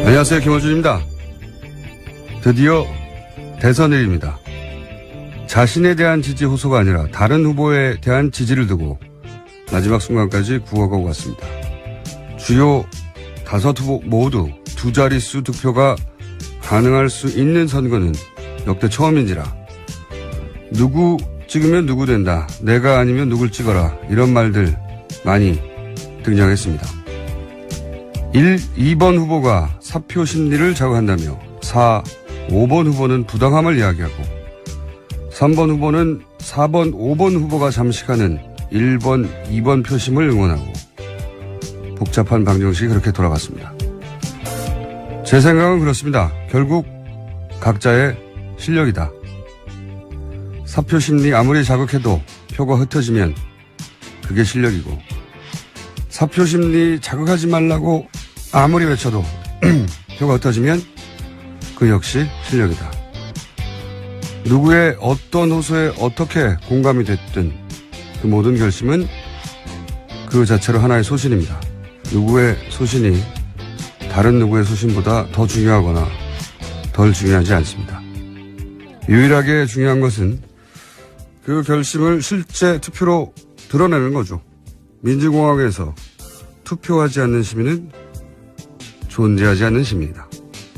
안녕하세요. 김어준입니다. 드디어 대선일입니다. 자신에 대한 지지 호소가 아니라 다른 후보에 대한 지지를 두고 마지막 순간까지 구워가고 갔습니다. 주요 5후보 모두 두 자릿수 득표가 가능할 수 있는 선거는 역대 처음인지라 누구 찍으면 누구 된다. 내가 아니면 누굴 찍어라. 이런 말들 많이 등장했습니다. 2번 후보가 사표 심리를 자극한다며 5번 후보는 부당함을 이야기하고 3번 후보는 4번, 5번 후보가 잠식하는 1번, 2번 표심을 응원하고 복잡한 방정식이 그렇게 돌아갔습니다. 제 생각은 그렇습니다. 결국 각자의 실력이다. 사표 심리 아무리 자극해도 표가 흩어지면 그게 실력이고 사표 심리 자극하지 말라고 아무리 외쳐도 표가 흩어지면 그 역시 실력이다. 누구의 어떤 호소에 어떻게 공감이 됐든 그 모든 결심은 그 자체로 하나의 소신입니다. 누구의 소신이 다른 누구의 소신보다 더 중요하거나 덜 중요하지 않습니다. 유일하게 중요한 것은 그 결심을 실제 투표로 드러내는 거죠. 민주공화국에서 투표하지 않는 시민은 존재하지 않는 시민이다.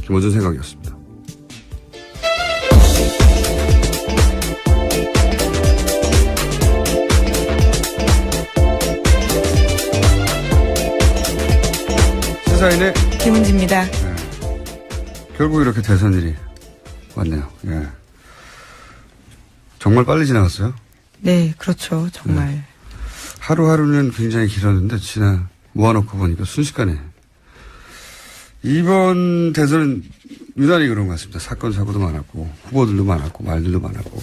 김어준 생각이었습니다. 시사인의 김은지입니다. 네. 결국 이렇게 대선일이 왔네요. 예. 정말 빨리 지나갔어요? 네, 그렇죠. 정말. 네. 하루하루는 굉장히 길었는데 모아놓고 보니까 순식간에. 이번 대선은 유난히 그런 것 같습니다. 사건, 사고도 많았고, 후보들도 많았고, 말들도 많았고.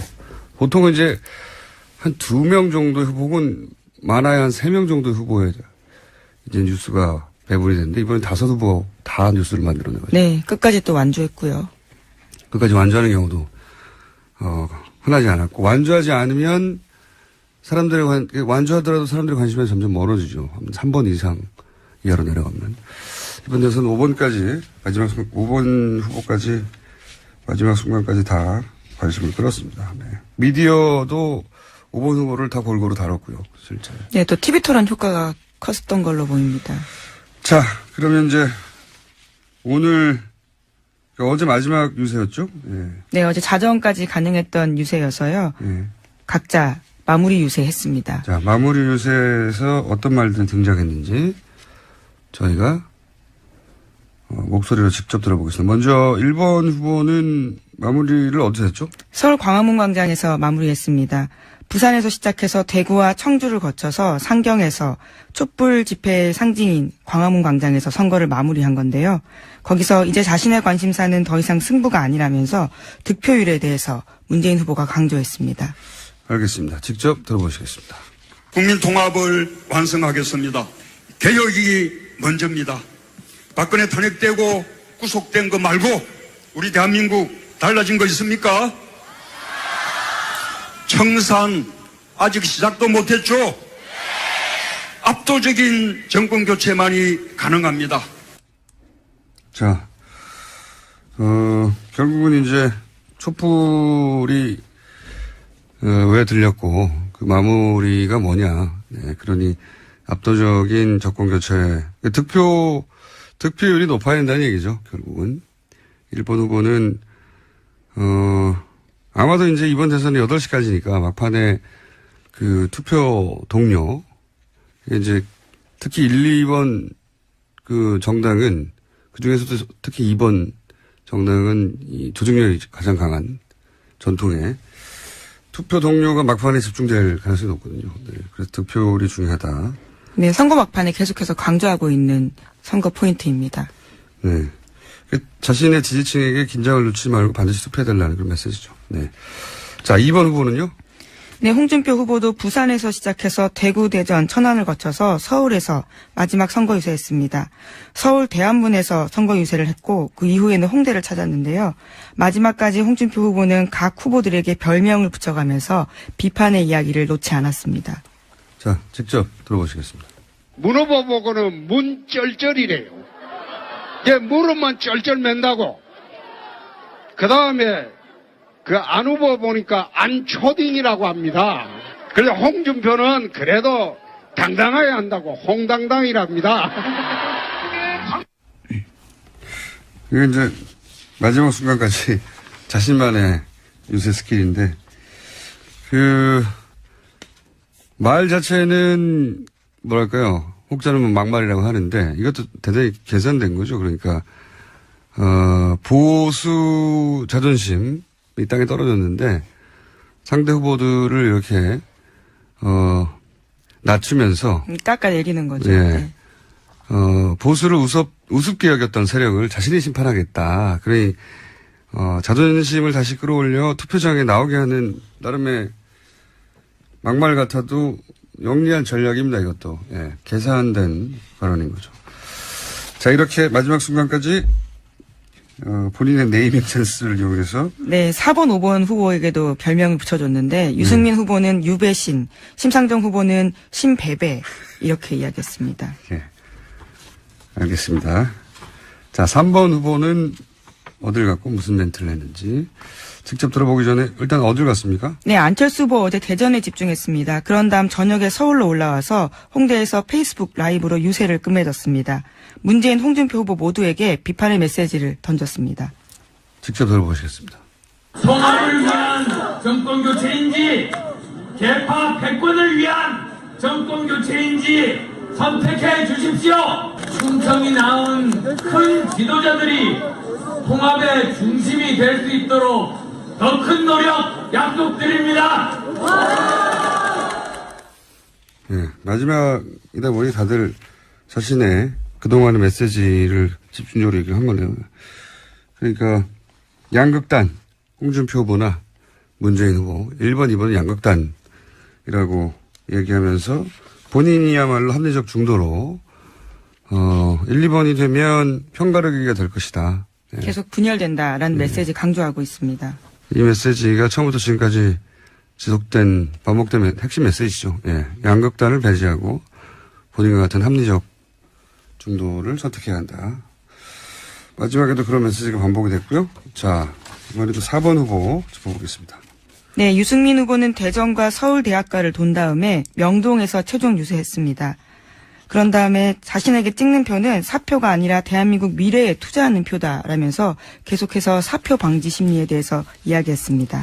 보통은 이제 한 2명 정도의 후보 혹은 많아야 한 3명 정도의 후보에 이제 뉴스가 배분이 됐는데 이번엔 5후보 다 뉴스를 만들어내가지고. 네, 끝까지 또 완주했고요. 끝까지 완주하는 경우도, 흔하지 않았고, 완주하지 않으면 완주하더라도 사람들의 관심이 점점 멀어지죠. 3번 이상 이하로 내려가면. 이번 대선 5번까지, 5번 후보까지, 마지막 순간까지 다 관심을 끌었습니다. 네. 미디어도 5번 후보를 다 골고루 다뤘고요, 실제. 네, 또 TV 토론 효과가 컸었던 걸로 보입니다. 자, 그러면 이제, 어제 마지막 유세였죠? 네. 네, 어제 자정까지 가능했던 유세여서요. 네. 각자 마무리 유세했습니다. 자, 마무리 유세에서 어떤 말들이 등장했는지 저희가 목소리로 직접 들어보겠습니다. 먼저 1번 후보는 마무리를 어디서 했죠? 서울 광화문 광장에서 마무리했습니다. 부산에서 시작해서 대구와 청주를 거쳐서 상경에서 촛불 집회의 상징인 광화문 광장에서 선거를 마무리한 건데요. 거기서 이제 자신의 관심사는 더 이상 승부가 아니라면서 득표율에 대해서 문재인 후보가 강조했습니다. 알겠습니다. 직접 들어보시겠습니다. 국민 통합을 완성하겠습니다. 개혁이 먼저입니다. 박근혜 탄핵되고 구속된 거 말고 우리 대한민국 달라진 거 있습니까? 청산 아직 시작도 못했죠? 압도적인 정권 교체만이 가능합니다. 자, 결국은 이제 촛불이 왜 들렸고 그 마무리가 뭐냐. 네, 그러니 압도적인 정권 교체. 득표율이 높아야 된다는 얘기죠. 결국은. 1번 후보는 아마도 이제 이번 대선이 8시까지니까 막판에 그 투표 동료, 이제 특히 1, 2번 그 정당은 그 중에서도 특히 2번 정당은 이 조직력이 가장 강한 전통의 투표 동료가 막판에 집중될 가능성이 높거든요. 네, 그래서 득표율이 중요하다. 네, 선거 막판에 계속해서 강조하고 있는 선거 포인트입니다. 네. 자신의 지지층에게 긴장을 놓치지 말고 반드시 투표해달라는 그런 메시지죠. 네. 자, 2번 후보는요? 네, 홍준표 후보도 부산에서 시작해서 대구, 대전, 천안을 거쳐서 서울에서 마지막 선거 유세했습니다. 서울 대안문에서 선거 유세를 했고 그 이후에는 홍대를 찾았는데요. 마지막까지 홍준표 후보는 각 후보들에게 별명을 붙여가면서 비판의 이야기를 놓지 않았습니다. 자, 직접 들어보시겠습니다. 문 후보 보고는 문쩔쩔이래요. 얘 무릎만 쩔쩔 맨다고. 그 다음에 그 안 후보 보니까 안초딩이라고 합니다. 그래서 홍준표는 그래도 당당해야 한다고 홍당당이랍니다. 이게 이제 마지막 순간까지 자신만의 유세 스킬인데, 말 자체는 뭐랄까요. 혹자는 막말이라고 하는데 이것도 대단히 계산된 거죠. 그러니까, 보수 자존심이 땅에 떨어졌는데 상대 후보들을 이렇게, 낮추면서. 깎아내리는 거죠. 예. 네. 보수를 우습게 여겼던 세력을 자신이 심판하겠다. 그러니, 자존심을 다시 끌어올려 투표장에 나오게 하는 나름의 막말 같아도 영리한 전략입니다, 이것도. 예. 계산된 발언인 거죠. 자, 이렇게 마지막 순간까지, 본인의 네이밍 센스를 이용해서. 네, 4번, 5번 후보에게도 별명을 붙여줬는데, 유승민 후보는 유배신, 심상정 후보는 심배배, 이렇게 이야기했습니다. 예. 알겠습니다. 자, 3번 후보는 어딜 갔고 무슨 멘트를 했는지 직접 들어보기 전에 일단 어딜 갔습니까? 네, 안철수 후보 어제 대전에 집중했습니다. 그런 다음 저녁에 서울로 올라와서 홍대에서 페이스북 라이브로 유세를 끝맺었습니다. 문재인, 홍준표 후보 모두에게 비판의 메시지를 던졌습니다. 직접 들어보시겠습니다. 통합을 위한 정권교체인지 개파 패권을 위한 정권교체인지 선택해 주십시오. 충청이 낳은 큰 지도자들이 통합의 중심이 될 수 있도록 더 큰 노력 약속드립니다. 네, 마지막이다 보니 다들 자신의 그동안의 메시지를 집중적으로 얘기한 거네요. 그러니까 양극단, 홍준표 후보나 문재인 후보, 1번, 2번은 양극단이라고 얘기하면서 본인이야말로 합리적 중도로 1, 2번이 되면 편가르기가 될 것이다. 예. 계속 분열된다라는 메시지 강조하고 있습니다. 이 메시지가 처음부터 지금까지 지속된 반복된 핵심 메시지죠. 예. 양극단을 배제하고 본인과 같은 합리적 중도를 선택해야 한다. 마지막에도 그런 메시지가 반복이 됐고요. 자, 이번에도 4번 후보 짚어보겠습니다. 네, 유승민 후보는 대전과 서울대학가를 돈 다음에 명동에서 최종 유세했습니다. 그런 다음에 자신에게 찍는 표는 사표가 아니라 대한민국 미래에 투자하는 표다라면서 계속해서 사표 방지 심리에 대해서 이야기했습니다.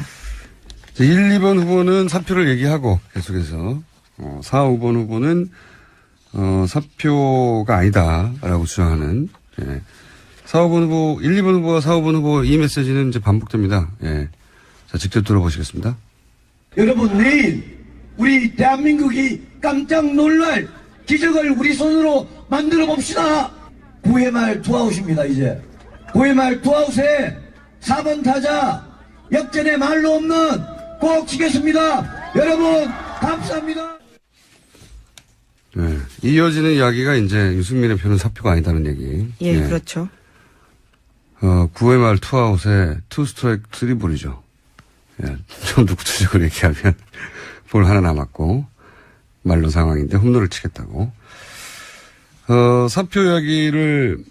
1, 2번 후보는 사표를 얘기하고 계속해서 4, 5번 후보는 사표가 아니다라고 주장하는. 예. 4, 5번 후보, 1, 2번 후보와 4, 5번 후보 이 메시지는 이제 반복됩니다. 예. 자, 직접 들어보시겠습니다. 여러분, 내일 우리 대한민국이 깜짝 놀랄 기적을 우리 손으로 만들어 봅시다. 9회 말 투아웃입니다, 이제. 9회 말 투아웃에 4번 타자 역전의 말로 없는 꼭 치겠습니다. 여러분, 감사합니다. 네. 이어지는 이야기가 이제 유승민의 표는 사표가 아니다는 얘기. 예, 네. 그렇죠. 9회 말 투아웃에 투 스트라이크 3볼이죠. 예. 좀 더 구체적으로 얘기하면 볼 하나 남았고 말로 상황인데 홈런을 치겠다고. 사표 이야기를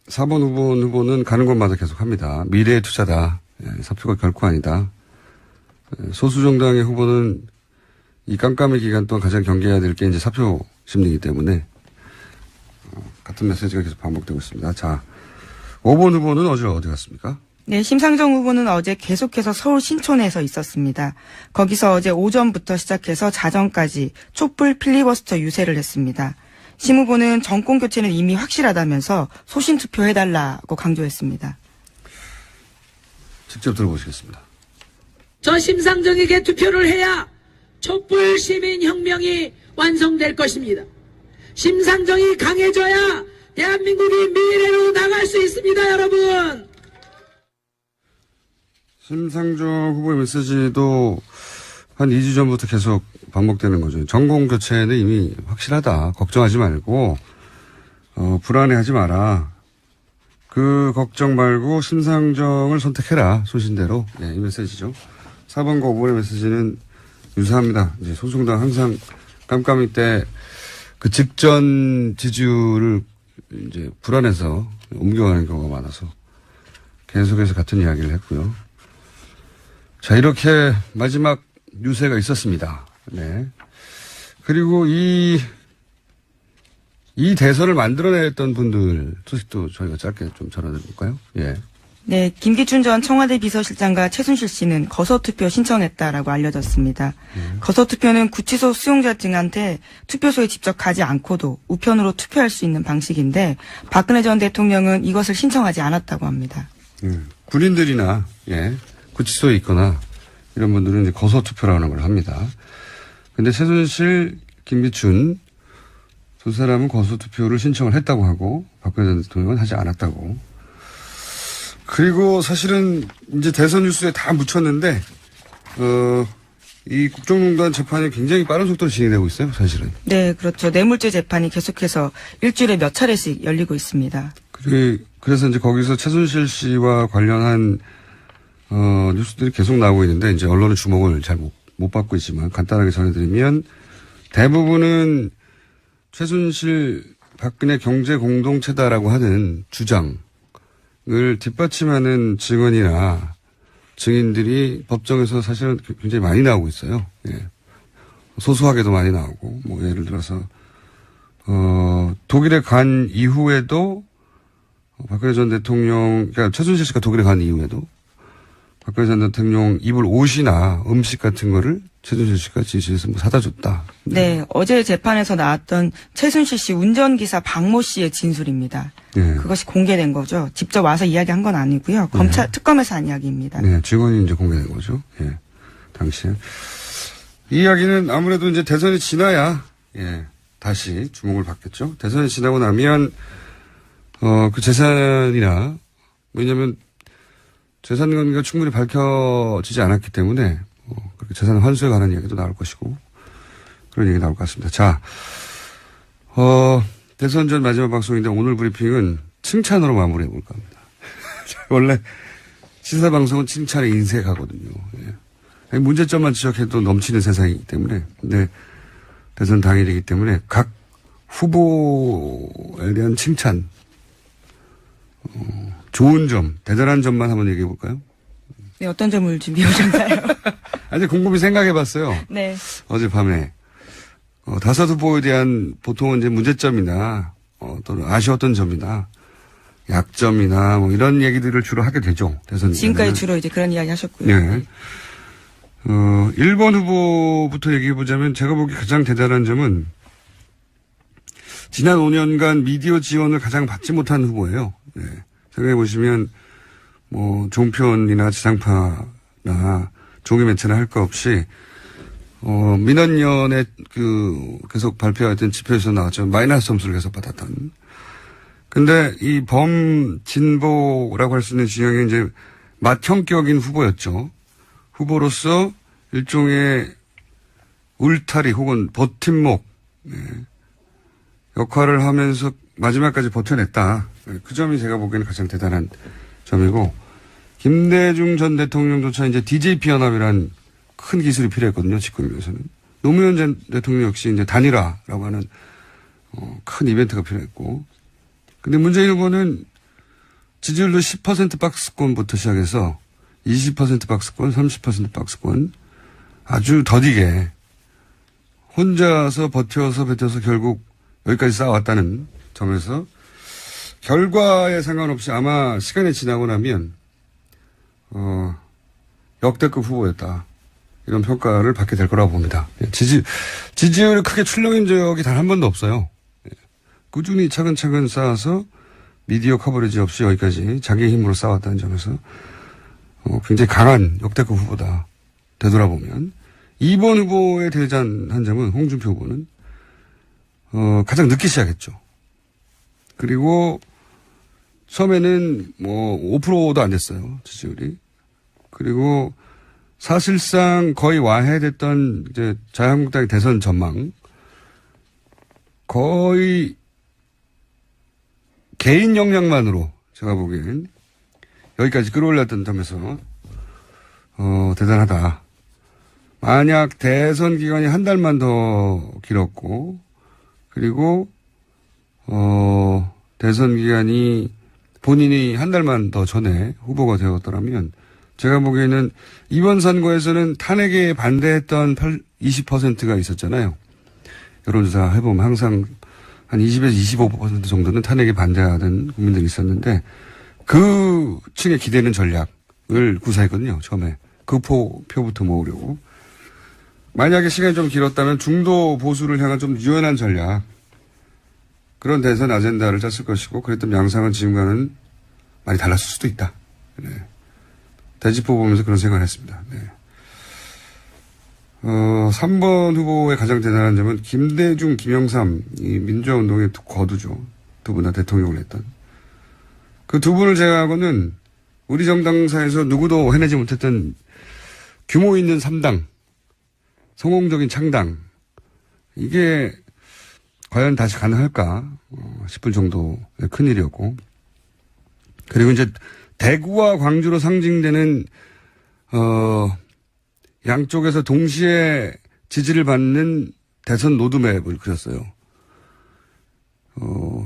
4번 후보는 가는 곳마다 계속 합니다. 미래의 투자다. 예. 사표가 결코 아니다. 소수 정당의 후보는 이 깜깜이 기간 동안 가장 경계해야 될 게 이제 사표 심리이기 때문에 같은 메시지가 계속 반복되고 있습니다. 자, 5번 후보는 어디 갔습니까? 네, 심상정 후보는 어제 계속해서 서울 신촌에서 있었습니다. 거기서 어제 오전부터 시작해서 자정까지 촛불 필리버스터 유세를 했습니다. 심 후보는 정권 교체는 이미 확실하다면서 소신 투표해달라고 강조했습니다. 직접 들어보시겠습니다. 저 심상정에게 투표를 해야 촛불 시민혁명이 완성될 것입니다. 심상정이 강해져야 대한민국이 미래로 나갈 수 있습니다, 여러분. 심상정 후보의 메시지도 한 2주 전부터 계속 반복되는 거죠. 정권 교체는 이미 확실하다. 걱정하지 말고 불안해하지 마라. 그 걱정 말고 심상정을 선택해라. 소신대로. 네, 이 메시지죠. 4번과 5번의 메시지는 유사합니다. 이제 소수정당 항상 깜깜이 때 그 직전 지지율을 이제 불안해서 옮겨가는 경우가 많아서 계속해서 같은 이야기를 했고요. 자, 이렇게 마지막 유세가 있었습니다. 네. 그리고 이 대선을 만들어냈던 분들 소식도 저희가 짧게 좀 전해드릴까요? 예. 네, 김기춘 전 청와대 비서실장과 최순실 씨는 거소투표 신청했다라고 알려졌습니다. 거소투표는 구치소 수용자증한테 투표소에 직접 가지 않고도 우편으로 투표할 수 있는 방식인데 박근혜 전 대통령은 이것을 신청하지 않았다고 합니다. 군인들이나 구치소에 있거나 이런 분들은 이제 거소투표라는 걸 합니다. 근데 최순실, 김기춘 두 사람은 거소투표를 신청을 했다고 하고 박근혜 전 대통령은 하지 않았다고. 그리고 사실은 이제 대선 뉴스에 다 묻혔는데 이 국정농단 재판이 굉장히 빠른 속도로 진행되고 있어요, 사실은. 네, 그렇죠. 뇌물죄 재판이 계속해서 일주일에 몇 차례씩 열리고 있습니다. 그래서 이제 거기서 최순실 씨와 관련한 뉴스들이 계속 나오고 있는데 이제 언론의 주목을 잘 못 받고 있지만 간단하게 전해드리면 대부분은 최순실 박근혜 경제 공동체다라고 하는 주장을 뒷받침하는 증언이나 증인들이 법정에서 사실은 굉장히 많이 나오고 있어요. 예. 소소하게도 많이 나오고, 뭐, 예를 들어서, 독일에 간 이후에도 박근혜 전 대통령, 그러니까 최순실 씨가 독일에 간 이후에도 박근혜 전 대통령 입을 옷이나 음식 같은 거를 최순실 씨가 지시해서 뭐 사다 줬다. 네, 어제 재판에서 나왔던 최순실 씨 운전기사 박모 씨의 진술입니다. 네. 그것이 공개된 거죠. 직접 와서 이야기한 건 아니고요. 특검에서 한 이야기입니다. 네, 증언이 이제 공개된 거죠. 예, 당시에. 이 이야기는 아무래도 이제 대선이 지나야, 다시 주목을 받겠죠. 대선이 지나고 나면, 그 재산이나, 왜냐면, 재산 관계가 충분히 밝혀지지 않았기 때문에, 그렇게 재산 환수에 관한 이야기도 나올 것이고, 그런 얘기 나올 것 같습니다. 자, 대선 전 마지막 방송인데 오늘 브리핑은 칭찬으로 마무리해 볼까 합니다. 원래 시사방송은 칭찬에 인색하거든요. 예. 문제점만 지적해도 넘치는 세상이기 때문에, 근데 대선 당일이기 때문에 각 후보에 대한 칭찬, 좋은 점, 대단한 점만 한번 얘기해 볼까요? 네, 어떤 점을 준비해 오셨나요? 아주 곰곰이 생각해 봤어요. 네. 어젯밤에. 다섯 후보에 대한 보통은 이제 문제점이나, 또는 아쉬웠던 점이나, 약점이나, 뭐 이런 얘기들을 주로 하게 되죠. 대선. 지금까지 주로 이제 그런 이야기 하셨고요. 네. 1번 후보부터 얘기해 보자면 제가 보기 가장 대단한 점은 지난 5년간 미디어 지원을 가장 받지 못한 후보예요. 네. 생각해 보시면 뭐 종편이나 지상파나 종이 매체나 할 거 없이 민원연에 계속 발표했던 지표에서 나왔죠. 마이너스 점수를 계속 받았던. 근데 이 범진보라고 할 수 있는 진영이 이제 맏형격인 후보였죠. 후보로서 일종의 울타리 혹은 버팀목 역할을 하면서 마지막까지 버텨냈다. 그 점이 제가 보기에는 가장 대단한 점이고, 김대중 전 대통령조차 이제 DJP 연합이란 큰 기술이 필요했거든요, 집권을 위해서는. 노무현 전 대통령 역시 이제 단일화라고 하는 큰 이벤트가 필요했고, 근데 문재인 후보는 지지율도 10% 박스권부터 시작해서 20% 박스권, 30% 박스권 아주 더디게 혼자서 버텨서 결국 여기까지 쌓아왔다는 점에서 결과에 상관없이 아마 시간이 지나고 나면 역대급 후보였다. 이런 평가를 받게 될 거라고 봅니다. 지지율이 크게 출렁인 적이 단 한 번도 없어요. 꾸준히 차근차근 쌓아서 미디어 커버리지 없이 여기까지 자기 힘으로 쌓아왔다는 점에서 굉장히 강한 역대급 후보다. 되돌아보면 2번 후보에 대단한 점은 홍준표 후보는 가장 늦게 시작했죠. 그리고 처음에는 뭐 5%도 안 됐어요. 지지율이. 그리고 사실상 거의 와해됐던 이제 자유한국당의 대선 전망 거의 개인 역량만으로 제가 보기엔 여기까지 끌어올렸던 점에서 대단하다. 만약 대선 기간이 한 달만 더 길었고 그리고 대선 기간이 본인이 한 달만 더 전에 후보가 되었더라면 제가 보기에는 이번 선거에서는 탄핵에 반대했던 20%가 있었잖아요. 여론조사 해보면 항상 한 20에서 25% 정도는 탄핵에 반대하는 국민들이 있었는데 그 층에 기대는 전략을 구사했거든요. 처음에. 그 표부터 모으려고. 만약에 시간이 좀 길었다면 중도 보수를 향한 좀 유연한 전략, 그런 대선 아젠다를 짰을 것이고, 그랬던 양상은 지금과는 많이 달랐을 수도 있다. 네. 대지포 보면서 그런 생각을 했습니다. 네. 3번 후보의 가장 대단한 점은 김대중, 김영삼, 이 민주화운동의 거두죠. 두 분 다 대통령을 했던. 그 두 분을 제외하고는 우리 정당사에서 누구도 해내지 못했던 규모 있는 3당, 성공적인 창당, 이게 과연 다시 가능할까 싶을 정도의 큰일이었고, 그리고 이제 대구와 광주로 상징되는 양쪽에서 동시에 지지를 받는 대선 로드맵을 그렸어요.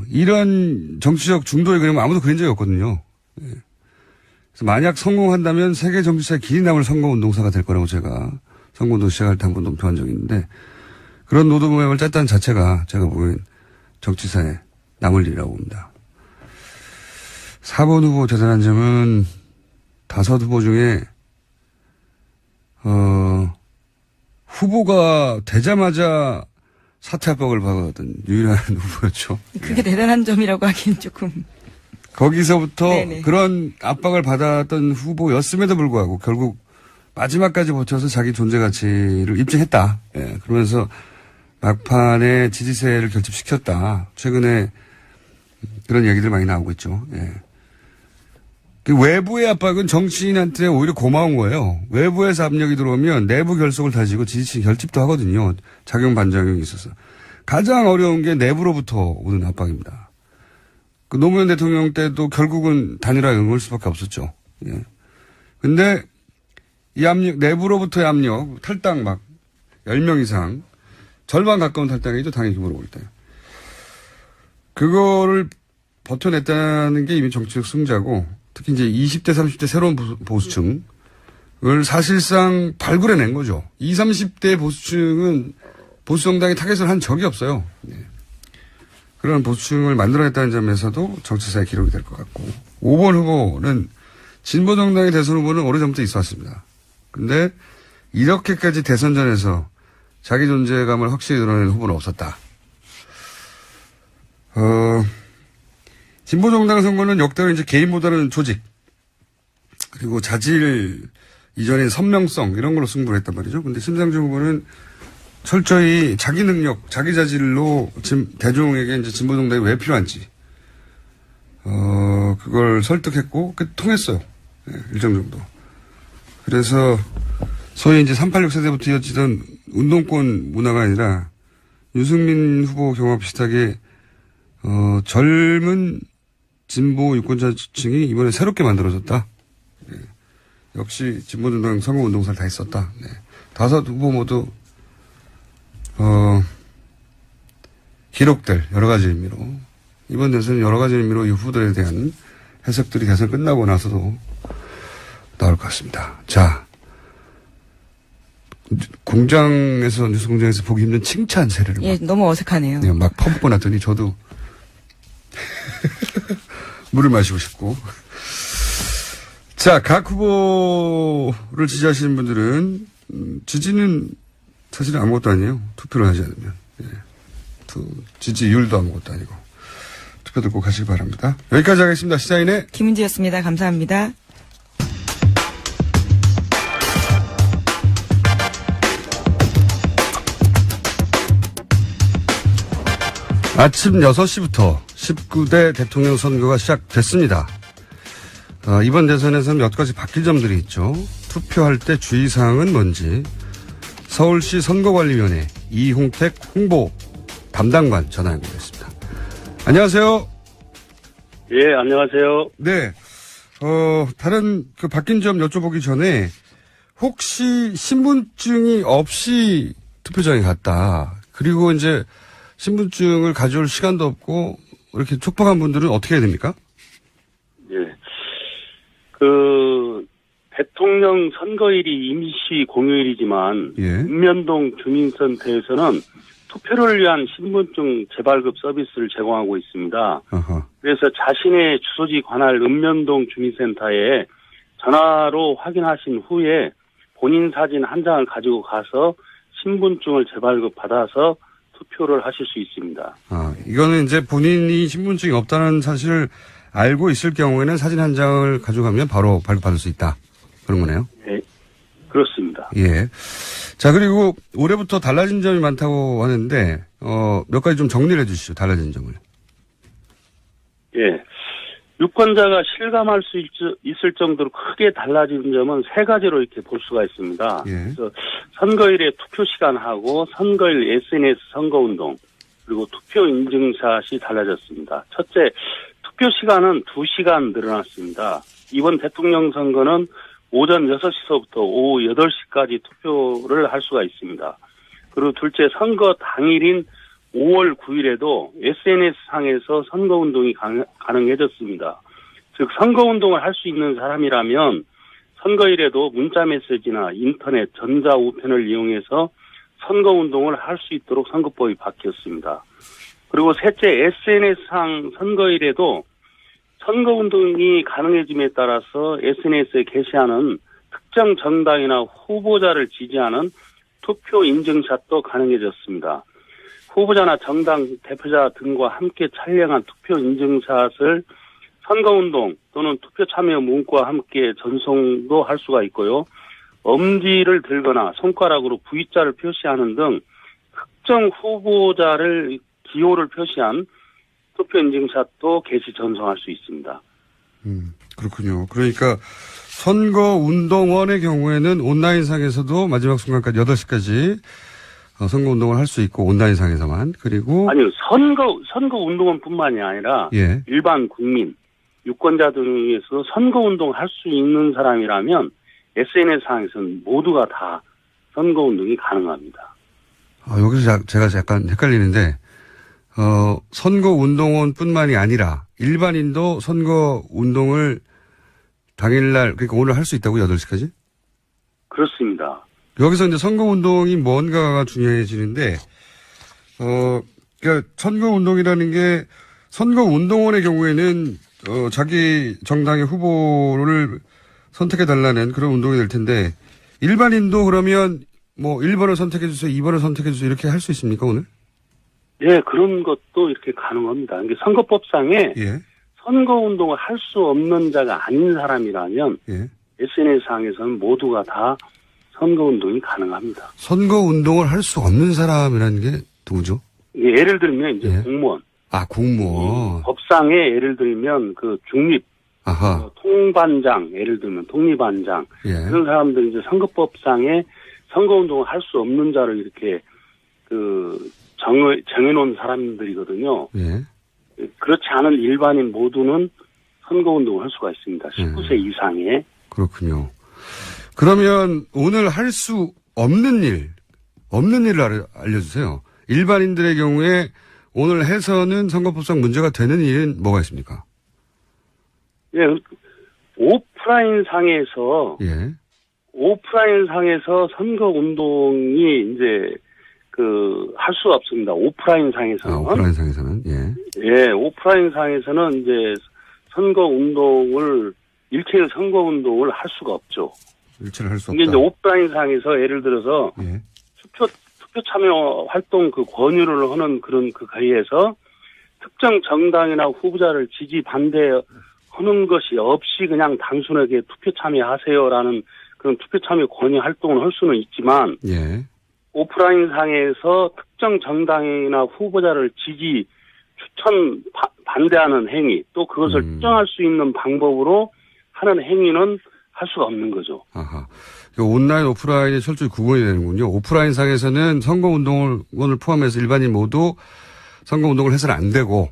이런 정치적 중도의 그림은 아무도 그린 적이 없거든요. 예. 그래서 만약 성공한다면 세계 정치사에 길이 남을 선거운동사가 될 거라고 제가 선거운동 시작할 때 한 번 논평한 적이 있는데, 그런 로드맵을 짰다는 자체가 제가 보기엔 정치사에 남을 일이라고 봅니다. 4번 후보 대단한 점은 5 후보 중에 후보가 되자마자 사퇴 압박을 받았던 유일한 후보였죠. 그게 대단한 점이라고 하기엔 조금. 거기서부터 네네. 그런 압박을 받았던 후보였음에도 불구하고 결국 마지막까지 버텨서 자기 존재 가치를 입증했다. 예, 그러면서 막판에 지지세를 결집시켰다. 최근에 그런 얘기들 많이 나오고 있죠. 예. 그 외부의 압박은 정치인한테 오히려 고마운 거예요. 외부에서 압력이 들어오면 내부 결속을 다지고 지지층 결집도 하거든요. 작용 반작용이 있어서. 가장 어려운 게 내부로부터 오는 압박입니다. 그 노무현 대통령 때도 결국은 단일화 응할 수밖에 없었죠. 예. 근데 이 압력, 내부로부터의 압력, 탈당 막 10명 이상, 절반 가까운 탈당이죠. 당의 규모로 볼 때. 그거를 버텨냈다는 게 이미 정치적 승자고, 특히 이제 20대, 30대 새로운 보수층을 사실상 발굴해낸 거죠. 20, 30대 보수층은 보수정당이 타겟을 한 적이 없어요. 네. 그런 보수층을 만들어냈다는 점에서도 정치사의 기록이 될 것 같고, 5번 후보는 진보정당의 대선 후보는 오래전부터 있어 왔습니다. 근데 이렇게까지 대선전에서 자기 존재감을 확실히 드러내는 후보는 없었다. 진보정당 선거는 역대로 이제 개인보다는 조직, 그리고 자질 이전인 선명성, 이런 걸로 승부를 했단 말이죠. 근데 심상정 후보는 철저히 자기 능력, 자기 자질로 지금 대중에게 이제 진보정당이 왜 필요한지, 그걸 설득했고, 통했어요. 네, 일정 정도. 그래서 소위 이제 386 세대부터 이어지던 운동권 문화가 아니라 유승민 후보 경우와 비슷하게 젊은 진보 유권자층이 이번에 새롭게 만들어졌다. 네. 역시 진보정당 선거운동사를 다 했었다. 네. 5 후보 모두 기록될 여러 가지 의미로, 이번 대선은 여러 가지 의미로 이 후보들에 대한 해석들이 대선 끝나고 나서도 나올 것 같습니다. 자, 공장에서, 뉴스 공장에서 보기 힘든 칭찬 세례를. 예, 너무 어색하네요. 네, 막 퍼붓고 났더니 저도 물을 마시고 싶고. 자, 각 후보를 지지하시는 분들은, 지지는 사실은 아무것도 아니에요. 투표를 하지 않으면. 예. 지지율도 아무것도 아니고. 투표들 꼭 하시기 바랍니다. 여기까지 하겠습니다. 시사인의 김은지였습니다. 감사합니다. 아침 6시부터 19대 대통령 선거가 시작됐습니다. 이번 대선에서는 몇 가지 바뀔 점들이 있죠. 투표할 때 주의사항은 뭔지 서울시 선거관리위원회 이홍택 홍보 담당관 전화 연결했습니다. 안녕하세요. 예, 안녕하세요. 네. 다른 바뀐 점 여쭤보기 전에 혹시 신분증이 없이 투표장에 갔다. 그리고 이제 신분증을 가져올 시간도 없고 이렇게 촉박한 분들은 어떻게 해야 됩니까? 예. 대통령 선거일이 임시 공휴일이지만, 예. 읍면동 주민센터에서는 투표를 위한 신분증 재발급 서비스를 제공하고 있습니다. 아하. 그래서 자신의 주소지 관할 읍면동 주민센터에 전화로 확인하신 후에 본인 사진 한 장을 가지고 가서 신분증을 재발급 받아서 투표를 하실 수 있습니다. 이거는 이제 본인이 신분증이 없다는 사실을 알고 있을 경우에는 사진 한 장을 가져가면 바로 발급받을 수 있다. 그런 거네요. 예, 그렇습니다. 예. 자, 그리고 올해부터 달라진 점이 많다고 하는데, 몇 가지 좀 정리를 해 주시죠. 달라진 점을. 예. 유권자가 실감할 수 있을 정도로 크게 달라진 점은 세 가지로 이렇게 볼 수가 있습니다. 예. 그래서 선거일에 투표 시간하고 선거일 SNS 선거운동, 그리고 투표 인증샷이 달라졌습니다. 첫째, 투표 시간은 2시간 늘어났습니다. 이번 대통령 선거는 오전 6시서부터 오후 8시까지 투표를 할 수가 있습니다. 그리고 둘째, 선거 당일인 5월 9일에도 SNS상에서 선거운동이 가능해졌습니다. 즉 선거운동을 할 수 있는 사람이라면 선거일에도 문자메시지나 인터넷, 전자우편을 이용해서 선거운동을 할 수 있도록 선거법이 바뀌었습니다. 그리고 셋째, SNS상 선거일에도 선거운동이 가능해짐에 따라서 SNS에 게시하는 특정 정당이나 후보자를 지지하는 투표 인증샷도 가능해졌습니다. 후보자나 정당 대표자 등과 함께 촬영한 투표 인증샷을 선거운동 또는 투표 참여 문구와 함께 전송도 할 수가 있고요. 엄지를 들거나 손가락으로 V자를 표시하는 등 특정 후보자를 기호를 표시한 투표 인증샷도 게시 전송할 수 있습니다. 그렇군요. 그러니까 선거운동원의 경우에는 온라인상에서도 마지막 순간까지 8시까지 선거운동을 할 수 있고 온라인상에서만. 그리고 아니요. 선거운동원뿐만이 아니라 예. 일반 국민, 유권자 등에서 선거운동을 할 수 있는 사람이라면 SNS상에서는 모두가 다 선거운동이 가능합니다. 여기서 제가 약간 헷갈리는데 선거운동원뿐만이 아니라 일반인도 선거운동을 당일날, 그러니까 오늘 할 수 있다고 8시까지? 그렇습니다. 여기서 이제 선거운동이 뭔가가 중요해지는데, 그러니까 선거운동이라는 게 선거운동원의 경우에는, 자기 정당의 후보를 선택해달라는 그런 운동이 될 텐데, 일반인도 그러면 뭐 1번을 선택해주세요, 2번을 선택해주세요, 이렇게 할 수 있습니까, 오늘? 예, 그런 것도 이렇게 가능합니다. 그러니까 선거법상에 예. 선거운동을 할 수 없는 자가 아닌 사람이라면 예. SNS상에서는 모두가 다 선거운동이 가능합니다. 선거운동을 할 수 없는 사람이라는 게 누구죠? 예를 들면 이제 예. 공무원. 공무원. 법상에 예를 들면 그 중립, 아하. 통반장, 예를 들면 독립반장. 예. 그런 사람들이 이제 선거법상에 선거운동을 할 수 없는 자를 이렇게 정해놓은 사람들이거든요. 예. 그렇지 않은 일반인 모두는 선거운동을 할 수가 있습니다. 19세 이상에. 그렇군요. 그러면 오늘 할 수 없는 일을 알려주세요. 일반인들의 경우에 오늘 해서는 선거법상 문제가 되는 일은 뭐가 있습니까? 예, 오프라인 상에서 선거운동이 이제 할 수가 없습니다. 오프라인 상에서는. 오프라인 상에서는, 예, 오프라인 상에서는 이제 일체의 선거운동을 할 수가 없죠. 일체를 할 수 없다. 이게 이제 오프라인 상에서 예를 들어서 투표 참여 활동 권유를 하는 그런 거리에서 특정 정당이나 후보자를 지지 반대하는 것이 없이 그냥 단순하게 투표 참여하세요라는 그런 투표 참여 권유 활동을 할 수는 있지만 오프라인 상에서 특정 정당이나 후보자를 지지 추천 반대하는 행위 또 그것을 특정할 수 있는 방법으로 하는 행위는 할 수가 없는 거죠. 아하. 온라인, 오프라인이 철저히 구분이 되는군요. 오프라인 상에서는 선거운동을 포함해서 일반인 모두 선거운동을 해서는 안 되고.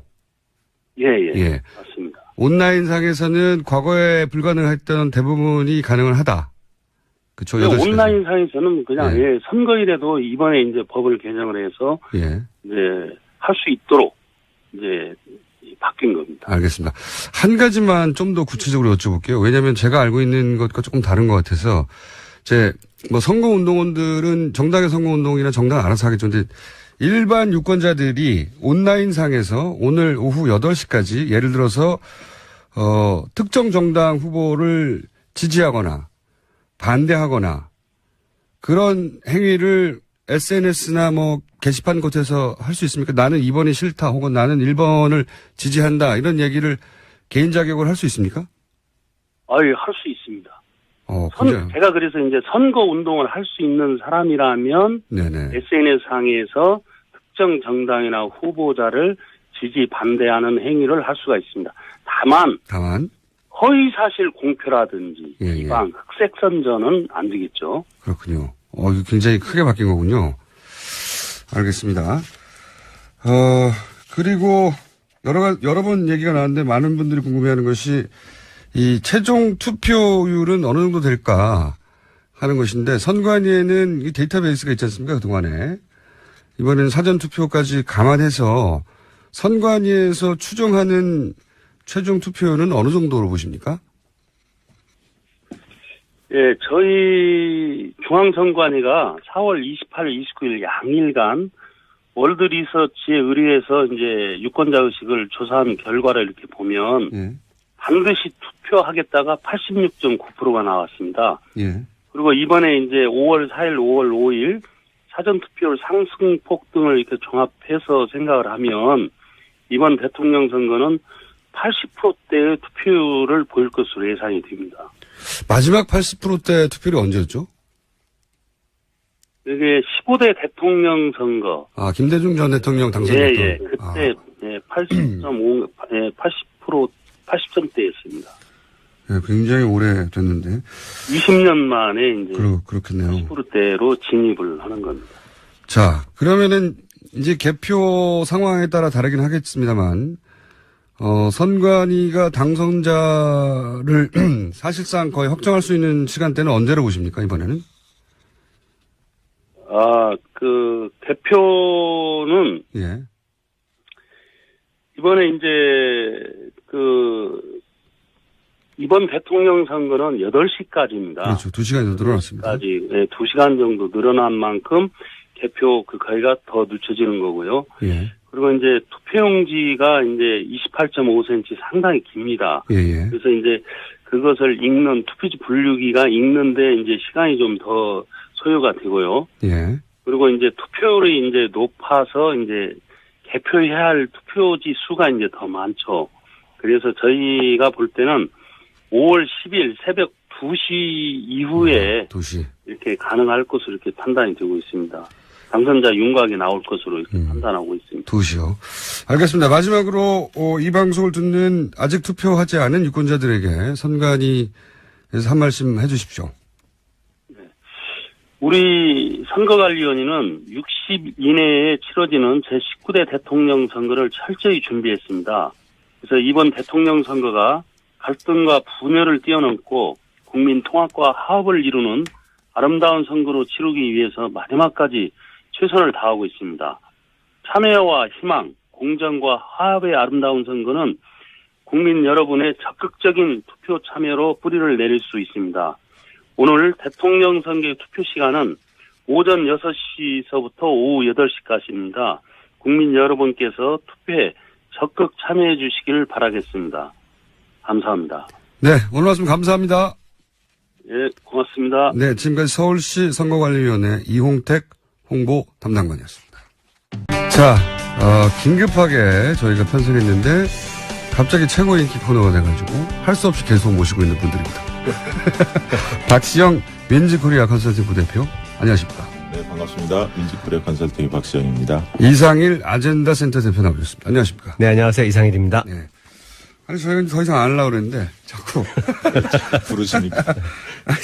예. 맞습니다. 온라인 상에서는 과거에 불가능했던 대부분이 가능을 하다. 그쵸. 온라인 상에서는 그냥 선거일에도 이번에 이제 법을 개정을 해서 이제 할 수 있도록 이제 바뀐 겁니다. 알겠습니다. 한 가지만 좀 더 구체적으로 여쭤볼게요. 왜냐하면 제가 알고 있는 것과 조금 다른 것 같아서 선거운동원들은 정당의 선거운동이나 정당 알아서 하겠죠. 근데 일반 유권자들이 온라인상에서 오늘 오후 8시까지 예를 들어서 특정 정당 후보를 지지하거나 반대하거나 그런 행위를 SNS나 게시판 곳에서 할 수 있습니까? 나는 2번이 싫다 혹은 나는 1번을 지지한다 이런 얘기를 개인 자격으로 할 수 있습니까? 할 수 있습니다. 제가 그래서 이제 선거 운동을 할 수 있는 사람이라면 네네. SNS상에서 특정 정당이나 후보자를 지지 반대하는 행위를 할 수가 있습니다. 다만 허위사실 공표라든지 비방, 흑색 선전은 안 되겠죠. 그렇군요. 이거 굉장히 크게 바뀐 거군요. 알겠습니다. 그리고 여러 번 얘기가 나왔는데 많은 분들이 궁금해하는 것이 이 최종 투표율은 어느 정도 될까 하는 것인데 선관위에는 이 데이터베이스가 있지 않습니까? 그동안에. 이번에는 사전투표까지 감안해서 선관위에서 추정하는 최종 투표율은 어느 정도로 보십니까? 예, 저희 중앙선관위가 4월 28일, 29일 양일간 월드 리서치에 의뢰해서 이제 유권자 의식을 조사한 결과를 이렇게 보면 반드시 투표하겠다가 86.9%가 나왔습니다. 그리고 이번에 이제 5월 4일, 5월 5일 사전투표율 상승폭 등을 이렇게 종합해서 생각을 하면 이번 대통령 선거는 80%대의 투표율을 보일 것으로 예상이 됩니다. 마지막 80%대 투표율이 언제였죠? 이게 15대 대통령 선거. 김대중 전 대통령 당선됐던. 예, 그때 80.5, 80점대였습니다. 예, 굉장히 오래 됐는데. 20년 만에 이제. 그렇겠네요. 80%대로 진입을 하는 겁니다. 자, 그러면은 이제 개표 상황에 따라 다르긴 하겠습니다만, 선관위가 당선자를 사실상 거의 확정할 수 있는 시간대는 언제로 보십니까, 이번에는? 개표는. 이번에 이제, 이번 대통령 선거는 8시까지입니다. 그렇죠. 2시간이 더 늘어났습니다. 2시간 정도 늘어난 만큼 개표 거리가 더 늦춰지는 거고요. 그리고 이제 투표용지가 이제 28.5cm 상당히 깁니다. 그래서 이제 그것을 읽는 투표지 분류기가 읽는데 이제 시간이 좀 더 소요가 되고요. 그리고 이제 투표율이 이제 높아서 이제 개표해야 할 투표지 수가 이제 더 많죠. 그래서 저희가 볼 때는 5월 10일 새벽 2시 이후에 2시. 이렇게 가능할 것으로 이렇게 판단이 되고 있습니다. 당선자 윤곽이 나올 것으로 이렇게 판단하고 있습니다. 2시요. 알겠습니다. 마지막으로 이 방송을 듣는 아직 투표하지 않은 유권자들에게 선관위에서 한 말씀 해 주십시오. 우리 선거관리위원회는 60 이내에 치러지는 제19대 대통령 선거를 철저히 준비했습니다. 그래서 이번 대통령 선거가 갈등과 분열을 뛰어넘고 국민 통합과 화합을 이루는 아름다운 선거로 치르기 위해서 마지막까지 최선을 다하고 있습니다. 참여와 희망, 공정과 화합의 아름다운 선거는 국민 여러분의 적극적인 투표 참여로 뿌리를 내릴 수 있습니다. 오늘 대통령 선거의 투표 시간은 오전 6시서부터 오후 8시까지입니다. 국민 여러분께서 투표에 적극 참여해 주시길 바라겠습니다. 감사합니다. 네, 오늘 말씀 감사합니다. 예, 고맙습니다. 네, 지금까지 서울시 선거관리위원회 이홍택 홍보 담당관이었습니다. 자, 긴급하게 저희가 편성했는데 갑자기 최고 인기 코너가 돼가지고 할 수 없이 계속 모시고 있는 분들입니다. 박시영 민지코리아 컨설팅 부대표, 안녕하십니까? 네, 반갑습니다. 민지코리아 컨설팅의 박시영입니다. 이상일 아젠다 센터 대표 나오셨습니다. 안녕하십니까? 네, 안녕하세요. 이상일입니다. 네. 아니, 저희는 더 이상 안 하려고 그랬는데, 자꾸. 부르시니까.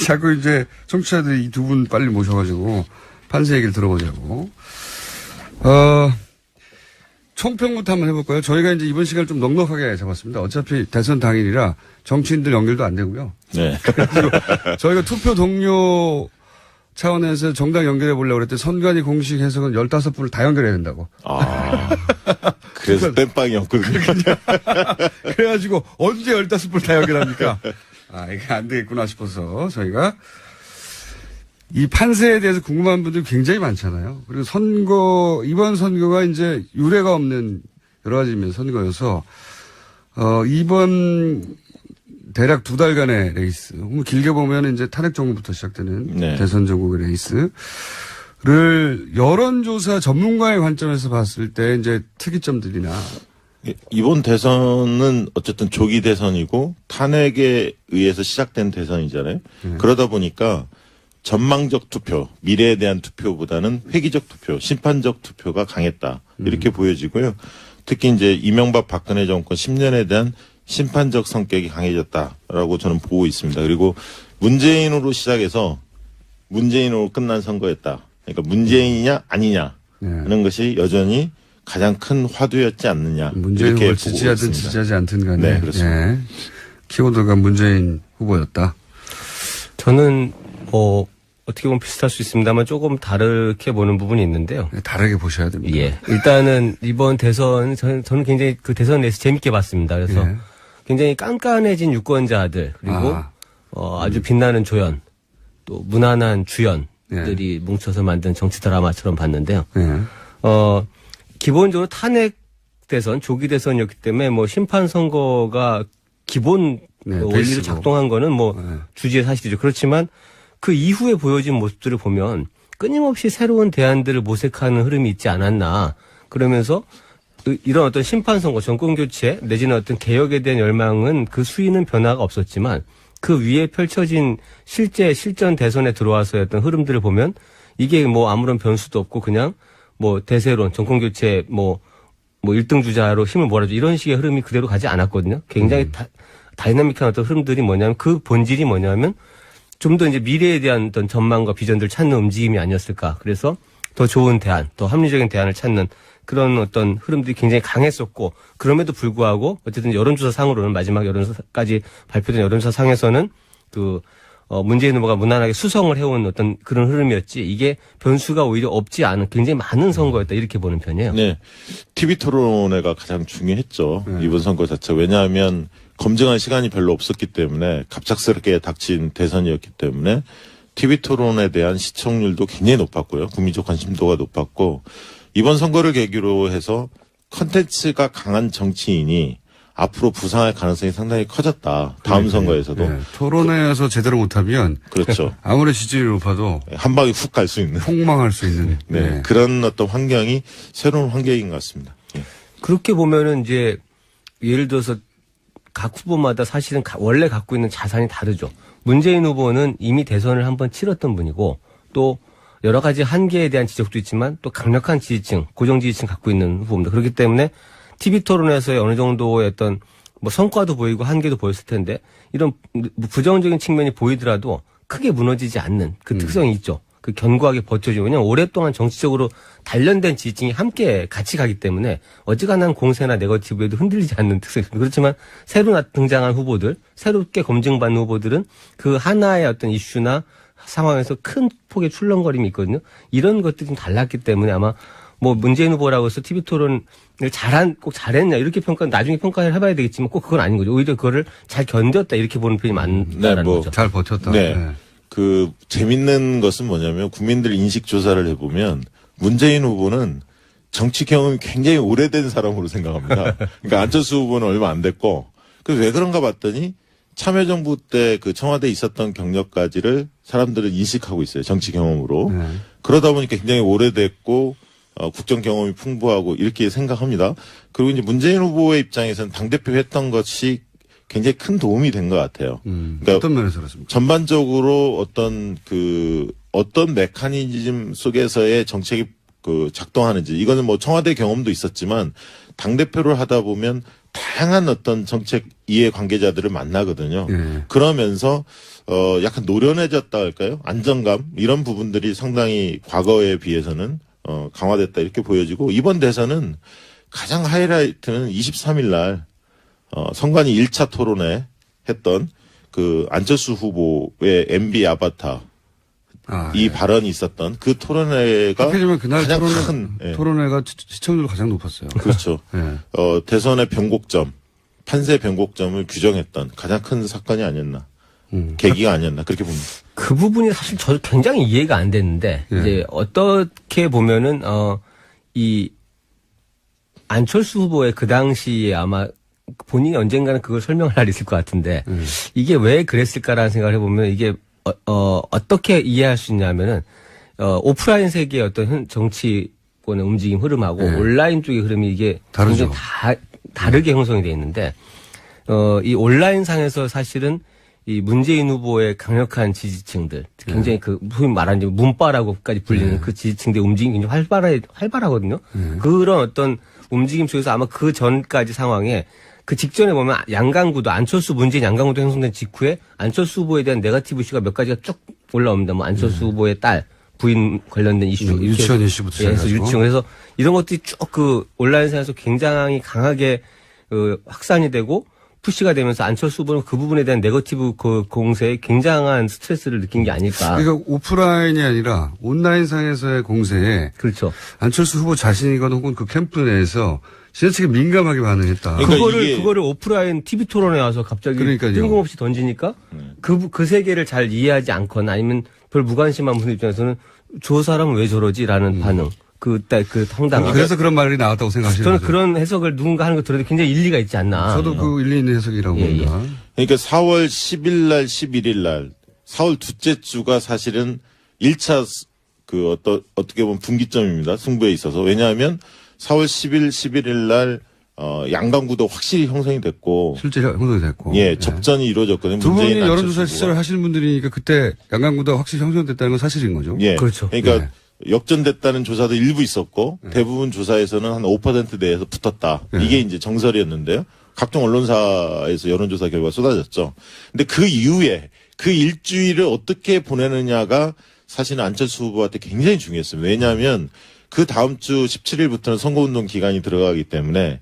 자꾸 이제, 청취자들이 이 두 분 빨리 모셔가지고, 판세 얘기를 들어보자고. 총평부터 한번 해볼까요? 저희가 이제 이번 시간을 좀 넉넉하게 잡았습니다. 어차피 대선 당일이라 정치인들 연결도 안 되고요. 네. 저희가 투표 동료 차원에서 정당 연결해 보려고 그랬더니 선관위 공식 해석은 15분을 다 연결해야 된다고. 그래서 땜빵이었거든요. 그래가지고 언제 15번 다 연결합니까? 이게 안 되겠구나 싶어서 저희가 이 판세에 대해서 궁금한 분들이 굉장히 많잖아요. 그리고 이번 선거가 이제 유례가 없는 여러 가지 의미의 선거여서, 이번 대략 2달간의 레이스, 길게 보면 이제 탄핵 정부부터 시작되는 네. 대선 전국의 레이스를 여론조사 전문가의 관점에서 봤을 때 이제 특이점들이나 이번 대선은 어쨌든 조기 대선이고 탄핵에 의해서 시작된 대선이잖아요. 그러다 보니까 전망적 투표, 미래에 대한 투표보다는 회기적 투표, 심판적 투표가 강했다. 이렇게 보여지고요. 특히 이제 이명박 박근혜 정권 10년에 대한 심판적 성격이 강해졌다라고 저는 보고 있습니다. 그리고 문재인으로 시작해서 문재인으로 끝난 선거였다. 그러니까 문재인이냐 아니냐 하는 것이 여전히 가장 큰 화두였지 않느냐. 문재인 이렇게 후보를 보고 지지하든 있습니다. 지지하지 않든 간에. 네, 그렇습니다. 키워드가 문재인 후보였다. 저는 어떻게 보면 비슷할 수 있습니다만 조금 다르게 보는 부분이 있는데요. 다르게 보셔야 됩니다. 예. 일단은 이번 대선 저는 굉장히 그 대선 레이스 재밌게 봤습니다. 그래서 예. 굉장히 깐깐해진 유권자들 그리고 아주 빛나는 조연 또 무난한 주연들이 뭉쳐서 만든 정치 드라마처럼 봤는데요. 예. 기본적으로 탄핵 대선 조기 대선이었기 때문에 뭐 심판 선거가 기본 원리로 베이스고. 작동한 거는 뭐 주지의 사실이죠. 그렇지만 그 이후에 보여진 모습들을 보면 끊임없이 새로운 대안들을 모색하는 흐름이 있지 않았나. 그러면서 이런 어떤 심판 선거, 정권 교체 내지는 어떤 개혁에 대한 열망은 그 수위는 변화가 없었지만 그 위에 펼쳐진 실전 대선에 들어와서의 어떤 흐름들을 보면 이게 뭐 아무런 변수도 없고 그냥 뭐 대세론, 정권 교체 뭐 1등 주자로 힘을 몰아줘 이런 식의 흐름이 그대로 가지 않았거든요. 굉장히 다이나믹한 어떤 흐름들이 뭐냐면 그 본질이 뭐냐면 좀 더 이제 미래에 대한 어떤 전망과 비전들을 찾는 움직임이 아니었을까. 그래서 더 좋은 대안, 더 합리적인 대안을 찾는 그런 어떤 흐름들이 굉장히 강했었고 그럼에도 불구하고 어쨌든 여론조사 상으로는 마지막 여론조사까지 발표된 여론조사 상에서는 문재인 후보가 무난하게 수성을 해온 어떤 그런 흐름이었지 이게 변수가 오히려 없지 않은 굉장히 많은 선거였다 이렇게 보는 편이에요. 네. TV 토론회가 가장 중요했죠. 이번 선거 자체. 왜냐하면 검증할 시간이 별로 없었기 때문에 갑작스럽게 닥친 대선이었기 때문에 TV 토론에 대한 시청률도 굉장히 높았고요. 국민적 관심도가 높았고 이번 선거를 계기로 해서 컨텐츠가 강한 정치인이 앞으로 부상할 가능성이 상당히 커졌다. 다음 선거에서도. 토론회에서 제대로 못하면 그렇죠. 아무리 지지율이 높아도 한 방에 훅 갈 수 있는. 폭망할 수 있는. 네. 그런 어떤 환경이 새로운 환경인 것 같습니다. 예. 그렇게 보면은 이제 예를 들어서 각 후보마다 사실은 원래 갖고 있는 자산이 다르죠. 문재인 후보는 이미 대선을 한번 치렀던 분이고 또 여러 가지 한계에 대한 지적도 있지만 또 강력한 지지층, 고정 지지층 갖고 있는 후보입니다. 그렇기 때문에 TV 토론에서의 어느 정도의 어떤 뭐 성과도 보이고 한계도 보였을 텐데 이런 부정적인 측면이 보이더라도 크게 무너지지 않는 그 특성이 있죠. 그 견고하게 버텨주고 왜냐하면 오랫동안 정치적으로 단련된 지지층이 함께 같이 가기 때문에 어지간한 공세나 네거티브에도 흔들리지 않는 특성이 있습니다. 그렇지만 새로 등장한 후보들, 새롭게 검증받는 후보들은 그 하나의 어떤 이슈나 상황에서 큰 폭의 출렁거림이 있거든요. 이런 것들이 좀 달랐기 때문에 아마 뭐 문재인 후보라고 해서 TV 토론을 꼭 잘했냐 이렇게 나중에 평가를 해봐야 되겠지만 꼭 그건 아닌 거죠. 오히려 그거를 잘 견뎠다 이렇게 보는 편이 많다는 거죠. 잘 버텼다. 네. 그 재밌는 것은 뭐냐면 국민들 인식 조사를 해보면 문재인 후보는 정치 경험이 굉장히 오래된 사람으로 생각합니다. 그러니까 안철수 후보는 얼마 안 됐고 그래서 왜 그런가 봤더니 참여정부 때 그 청와대에 있었던 경력까지를 사람들은 인식하고 있어요. 정치 경험으로. 그러다 보니까 굉장히 오래됐고 국정 경험이 풍부하고 이렇게 생각합니다. 그리고 이제 문재인 후보의 입장에서는 당대표 했던 것이 굉장히 큰 도움이 된 것 같아요. 그러니까 어떤 면에서 그렇습니까? 전반적으로 어떤 메커니즘 속에서의 정책이 작동하는지 이거는 뭐 청와대 경험도 있었지만 당대표를 하다 보면 다양한 어떤 정책 이해 관계자들을 만나거든요. 그러면서 약간 노련해졌다 할까요? 안정감 이런 부분들이 상당히 과거에 비해서는 강화됐다 이렇게 보여지고 이번 대선은 가장 하이라이트는 23일 날 선관위 1차 토론회 했던 그 안철수 후보의 MB 아바타 이 발언이 있었던 그 토론회가 하필이면 그날 가장 큰 토론회가 시청률도 가장 높았어요. 그렇죠. 대선의 변곡점, 판세 변곡점을 규정했던 가장 큰 사건이 아니었나. 계기가 아니었나 그렇게 봅니다. 그 부분이 사실 저도 굉장히 이해가 안 됐는데 이제 어떻게 보면은 이 안철수 후보의 그 당시에 아마 본인이 언젠가는 그걸 설명할 날이 있을 것 같은데 이게 왜 그랬을까라는 생각을 해보면 이게 어떻게 이해할 수 있냐면은 오프라인 세계의 어떤 정치권의 움직임 흐름하고 온라인 쪽의 흐름이 이게 다르죠. 다르게 형성이 돼 있는데 이 온라인 상에서 사실은 이 문재인 후보의 강력한 지지층들, 굉장히 소위 말하는 문바라고까지 불리는 그 지지층들의 움직임이 굉장히 활발하거든요. 그런 어떤 움직임 속에서 아마 그 전까지 상황에 그 직전에 보면 양강구도 안철수 문재인 양강구도 형성된 직후에 안철수 후보에 대한 네거티브 이슈가 몇 가지가 쭉 올라옵니다. 뭐 안철수 후보의 딸, 부인 관련된 이슈. 유치원 이슈부터 시작해서. 유치원. 그래서 이런 것들이 쭉 그 온라인상에서 굉장히 강하게 확산이 되고 푸시가 되면서 안철수 후보는 그 부분에 대한 네거티브 그 공세에 굉장한 스트레스를 느낀 게 아닐까. 그러니까 오프라인이 아니라 온라인상에서의 공세에 그렇죠. 안철수 후보 자신이거나 혹은 그 캠프 내에서 지나치게 민감하게 반응했다. 그러니까 그거를 오프라인 TV 토론에 와서 갑자기 그러니까요. 뜬금없이 던지니까 그 세계를 잘 이해하지 않거나 아니면 별 무관심한 분들 입장에서는 저 사람은 왜 저러지라는 반응. 그 황당함. 그래서 그런 말이 나왔다고 생각하시는 저는 거죠? 그런 해석을 누군가 하는 거 들어도 굉장히 일리가 있지 않나. 저도 그 일리 있는 해석이라고 봅니다. 그러니까 4월 10일 날, 11일 날, 4월 둘째 주가 사실은 1차 어떻게 보면 분기점입니다. 승부에 있어서. 왜냐하면 4월 10일, 11일 날, 양강구도 확실히 형성이 됐고. 실제 형성이 됐고. 예, 접전이 이루어졌거든요. 두 분이 여론조사 시절 하시는 분들이니까 그때 양강구도 확실히 형성됐다는 건 사실인 거죠? 예. 그렇죠. 그러니까 역전됐다는 조사도 일부 있었고 대부분 조사에서는 한 5% 내에서 붙었다. 이게 이제 정설이었는데요. 각종 언론사에서 여론조사 결과 쏟아졌죠. 근데 그 이후에 그 일주일을 어떻게 보내느냐가 사실은 안철수 후보한테 굉장히 중요했습니다. 왜냐하면 그 다음 주 17일부터는 선거운동 기간이 들어가기 때문에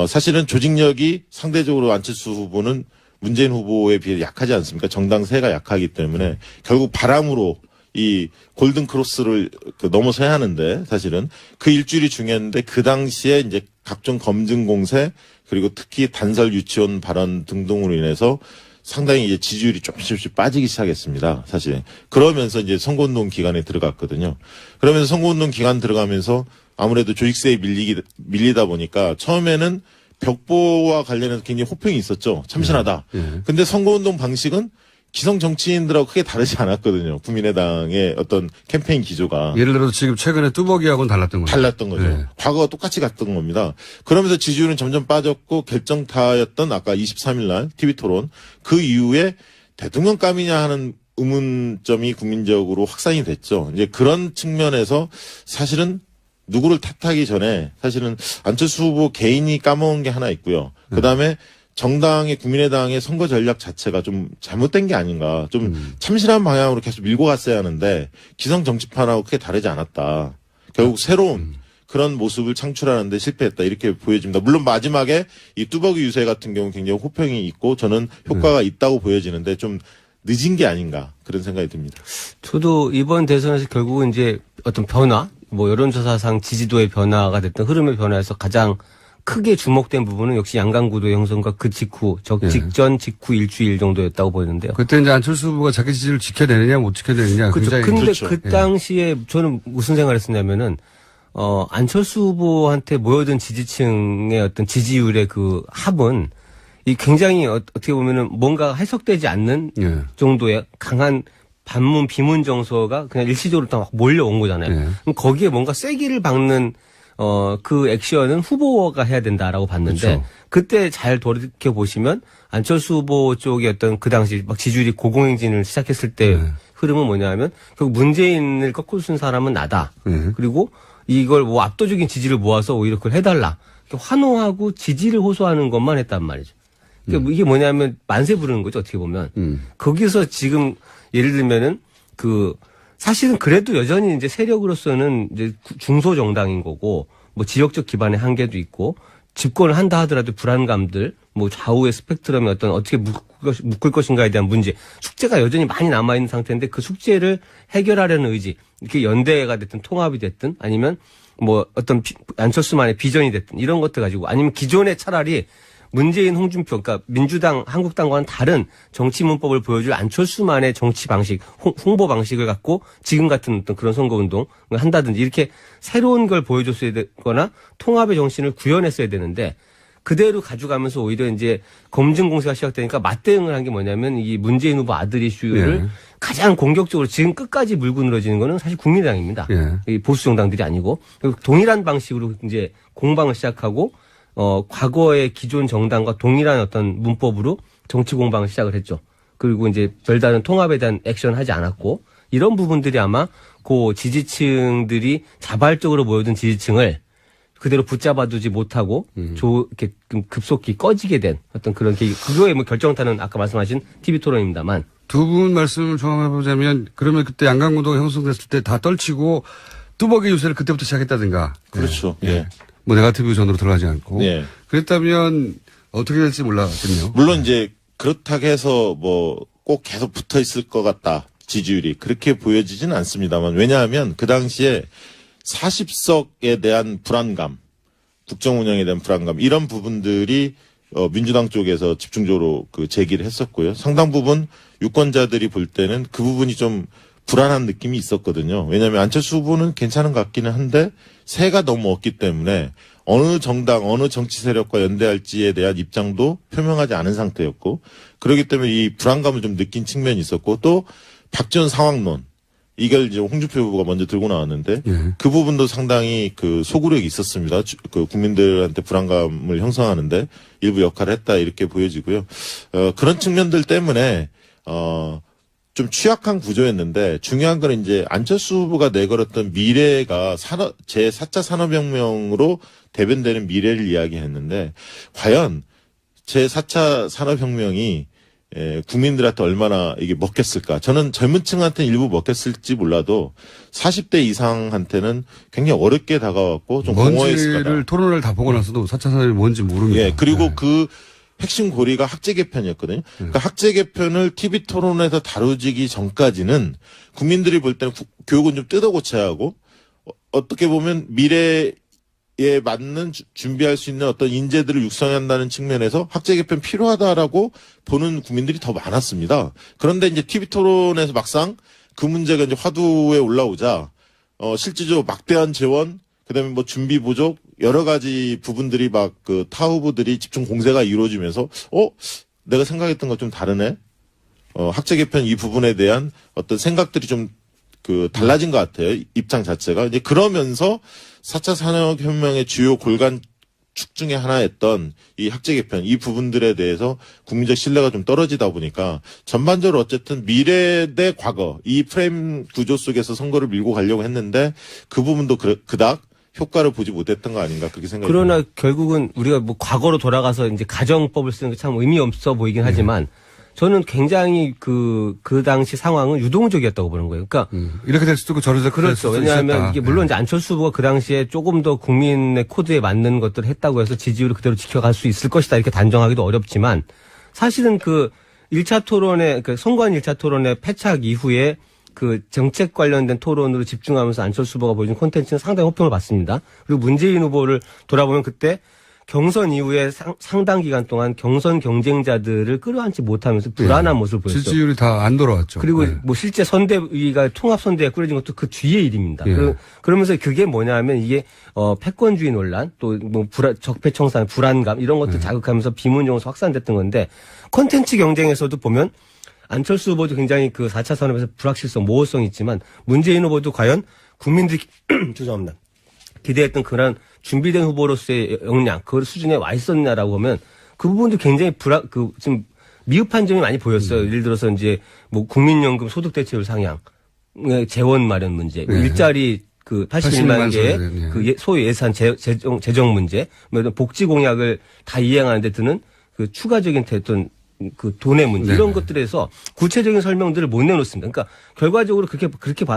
사실은 조직력이 상대적으로 안철수 후보는 문재인 후보에 비해 약하지 않습니까? 정당세가 약하기 때문에 결국 바람으로 이 골든 크로스를 넘어서야 하는데 사실은 그 일주일이 중요했는데 그 당시에 이제 각종 검증 공세 그리고 특히 단설 유치원 발언 등등으로 인해서 상당히 이제 지지율이 조금씩 빠지기 시작했습니다. 사실 그러면서 이제 선거운동 기간에 들어갔거든요. 그러면서 선거운동 기간 들어가면서 아무래도 조직세에 밀리다 보니까 처음에는 벽보와 관련해서 굉장히 호평이 있었죠. 참신하다. 근데 선거운동 방식은 기성 정치인들하고 크게 다르지 않았거든요. 국민의당의 어떤 캠페인 기조가. 예를 들어서 지금 최근에 뚜벅이하고는 달랐던 거죠. 달랐던 거죠. 네. 과거와 똑같이 갔던 겁니다. 그러면서 지지율은 점점 빠졌고 결정타였던 아까 23일 날 TV 토론 그 이후에 대통령감이냐 하는 의문점이 국민적으로 확산이 됐죠. 이제 그런 측면에서 사실은 누구를 탓하기 전에 사실은 안철수 후보 개인이 까먹은 게 하나 있고요. 그다음에 정당의 국민의당의 선거 전략 자체가 좀 잘못된 게 아닌가. 좀 참신한 방향으로 계속 밀고 갔어야 하는데 기성 정치판하고 크게 다르지 않았다. 결국 새로운 그런 모습을 창출하는데 실패했다. 이렇게 보여집니다. 물론 마지막에 이 뚜벅이 유세 같은 경우 굉장히 호평이 있고 저는 효과가 있다고 보여지는데 좀 늦은 게 아닌가 그런 생각이 듭니다. 저도 이번 대선에서 결국은 이제 어떤 변화, 뭐 여론조사상 지지도의 변화가 됐던 흐름의 변화에서 가장 크게 주목된 부분은 역시 양강구도 형성과 그 직후, 직전 직후 일주일 정도였다고 보이는데요. 그때 이제 안철수 후보가 자기 지지를 지켜내느냐 못 지켜내느냐 그렇죠. 굉장히 근데 그렇죠. 그 당시에 저는 무슨 생각을 했었냐면은 안철수 후보한테 모여든 지지층의 어떤 지지율의 그 합은 이 굉장히 어떻게 보면은 뭔가 해석되지 않는 정도의 강한 반문 비문 정서가 그냥 일시적으로 다 몰려온 거잖아요. 그럼 거기에 뭔가 세기를 박는 그 액션은 후보가 해야 된다라고 봤는데 그렇죠. 그때 잘 돌이켜 보시면 안철수 후보 쪽의 어떤 그 당시 막 지지율이 고공행진을 시작했을 때 흐름은 뭐냐면 결국 문재인을 거꾸로 쓴 사람은 나다. 그리고 이걸 뭐 압도적인 지지를 모아서 오히려 그걸 해달라. 환호하고 지지를 호소하는 것만 했단 말이죠. 그러니까 이게 뭐냐면 만세 부르는 거죠 어떻게 보면. 거기서 지금 예를 들면은 사실은 그래도 여전히 이제 세력으로서는 이제 중소정당인 거고, 뭐 지역적 기반의 한계도 있고, 집권을 한다 하더라도 불안감들, 뭐 좌우의 스펙트럼의 어떻게 묶을 것인가에 대한 문제, 숙제가 여전히 많이 남아있는 상태인데 그 숙제를 해결하려는 의지, 이렇게 연대가 됐든 통합이 됐든 아니면 뭐 어떤 안철수만의 비전이 됐든 이런 것들 가지고 아니면 기존에 차라리 문재인, 홍준표, 그러니까 민주당, 한국당과는 다른 정치 문법을 보여줄 안철수만의 정치 방식, 홍보 방식을 갖고 지금 같은 어떤 그런 선거운동을 한다든지 이렇게 새로운 걸 보여줬어야 되거나 통합의 정신을 구현했어야 되는데 그대로 가져가면서 오히려 이제 검증 공세가 시작되니까 맞대응을 한 게 뭐냐면 이 문재인 후보 아들 이슈를 가장 공격적으로 지금 끝까지 물고 늘어지는 거는 사실 국민의당입니다. 이 보수 정당들이 아니고 동일한 방식으로 이제 공방을 시작하고 과거의 기존 정당과 동일한 어떤 문법으로 정치 공방을 시작을 했죠. 그리고 이제 별다른 통합에 대한 액션을 하지 않았고 이런 부분들이 아마 그 지지층들이 자발적으로 모여든 지지층을 그대로 붙잡아두지 못하고 이렇게 급속히 꺼지게 된 어떤 그런 그거에 뭐 결정타는 아까 말씀하신 TV 토론입니다만 두 분 말씀을 종합해보자면 그러면 그때 양강운동이 형성됐을 때 다 떨치고 뚜벅이 유세를 그때부터 시작했다든가. 그렇죠. 예. 뭐 네거티브 전으로 들어가지 않고. 예. 그랬다면 어떻게 될지 몰랐겠네요. 물론 이제 그렇다고 해서 뭐 꼭 계속 붙어 있을 것 같다. 지지율이. 그렇게 보여지지는 않습니다만 왜냐하면 그 당시에 40석에 대한 불안감, 국정 운영에 대한 불안감 이런 부분들이 민주당 쪽에서 집중적으로 그 제기를 했었고요. 상당 부분 유권자들이 볼 때는 그 부분이 좀 불안한 느낌이 있었거든요. 왜냐하면 안철수 후보는 괜찮은 것 같기는 한데 새가 너무 없기 때문에 어느 정당, 어느 정치 세력과 연대할지에 대한 입장도 표명하지 않은 상태였고 그렇기 때문에 이 불안감을 좀 느낀 측면이 있었고 또 박지원 상황론 이걸 이제 홍준표 후보가 먼저 들고 나왔는데 그 부분도 상당히 그 소구력이 있었습니다. 그 국민들한테 불안감을 형성하는데 일부 역할을 했다 이렇게 보여지고요. 그런 측면들 때문에 좀 취약한 구조였는데 중요한 건 이제 안철수 후보가 내걸었던 미래가 제4차 산업혁명으로 대변되는 미래를 이야기했는데 과연 제4차 산업혁명이 국민들한테 얼마나 이게 먹혔을까. 저는 젊은 층한테는 일부 먹혔을지 몰라도 40대 이상한테는 굉장히 어렵게 다가왔고 좀 공허했을 거다. 뭔지를 토론을 다 보고 나서도 4차 산업이 뭔지 모릅니다. 예, 그리고 그 핵심 고리가 학제 개편이었거든요. 그러니까 학제 개편을 TV 토론에서 다루기 전까지는 국민들이 볼 때는 교육은 좀 뜯어 고쳐야 하고 어떻게 보면 미래에 맞는 준비할 수 있는 어떤 인재들을 육성한다는 측면에서 학제 개편 필요하다라고 보는 국민들이 더 많았습니다. 그런데 이제 TV 토론에서 막상 그 문제가 이제 화두에 올라오자 실질적으로 막대한 재원 그다음에 뭐 준비 부족 여러 가지 부분들이 막 그 타 후보들이 집중 공세가 이루어지면서 내가 생각했던 거 좀 다르네. 학제 개편 이 부분에 대한 어떤 생각들이 좀 그 달라진 것 같아요. 입장 자체가. 이제 그러면서 4차 산업혁명의 주요 골간축 중에 하나였던 이 학제 개편 이 부분들에 대해서 국민적 신뢰가 좀 떨어지다 보니까 전반적으로 어쨌든 미래 대 과거 이 프레임 구조 속에서 선거를 밀고 가려고 했는데 그 부분도 그닥 효과를 보지 못했던 거 아닌가 그렇게 생각이 그러나 듭니다. 결국은 우리가 뭐 과거로 돌아가서 이제 가정법을 쓰는 게 참 의미 없어 보이긴 하지만 저는 굉장히 그 당시 상황은 유동적이었다고 보는 거예요. 그러니까 이렇게 될 수도 있고 저렇게 될 그렇죠. 수도 왜냐하면 있었다. 이게 물론 이제 안철수 후보가 그 당시에 조금 더 국민의 코드에 맞는 것들을 했다고 해서 지지율을 그대로 지켜갈 수 있을 것이다 이렇게 단정하기도 어렵지만 사실은 그 1차 토론의 그 선거안 1차 토론의 패착 이후에 그 정책 관련된 토론으로 집중하면서 안철수 후보가 보여준 콘텐츠는 상당히 호평을 받습니다. 그리고 문재인 후보를 돌아보면 그때 경선 이후에 상당 기간 동안 경선 경쟁자들을 끌어안지 못하면서 불안한 모습을 보였죠. 지지율이 다 안 돌아왔죠. 그리고 뭐 실제 선대위가 통합선대위가 꾸려진 것도 그 뒤의 일입니다. 그러면서 그게 뭐냐면 이게 패권주의 논란 또 뭐 적폐청산 불안감 이런 것들 자극하면서 비문용어서 확산됐던 건데 콘텐츠 경쟁에서도 보면 안철수 후보도 굉장히 그 4차 산업에서 불확실성, 모호성이 있지만 문재인 후보도 과연 국민들이 죄송합니다. 기대했던 그런 준비된 후보로서의 역량, 그 수준에 와 있었냐라고 하면 그 부분도 굉장히 좀 미흡한 점이 많이 보였어요. 예를 들어서 이제 뭐 국민연금 소득 대체율 상향, 재원 마련 문제, 일자리 그 81만 개의 그 소위 예산 재정 문제, 뭐 복지 공약을 다 이행하는 데 드는 그 추가적인 어떤 그 돈의 문제 네네. 이런 것들에서 구체적인 설명들을 못 내놓습니다. 그러니까 결과적으로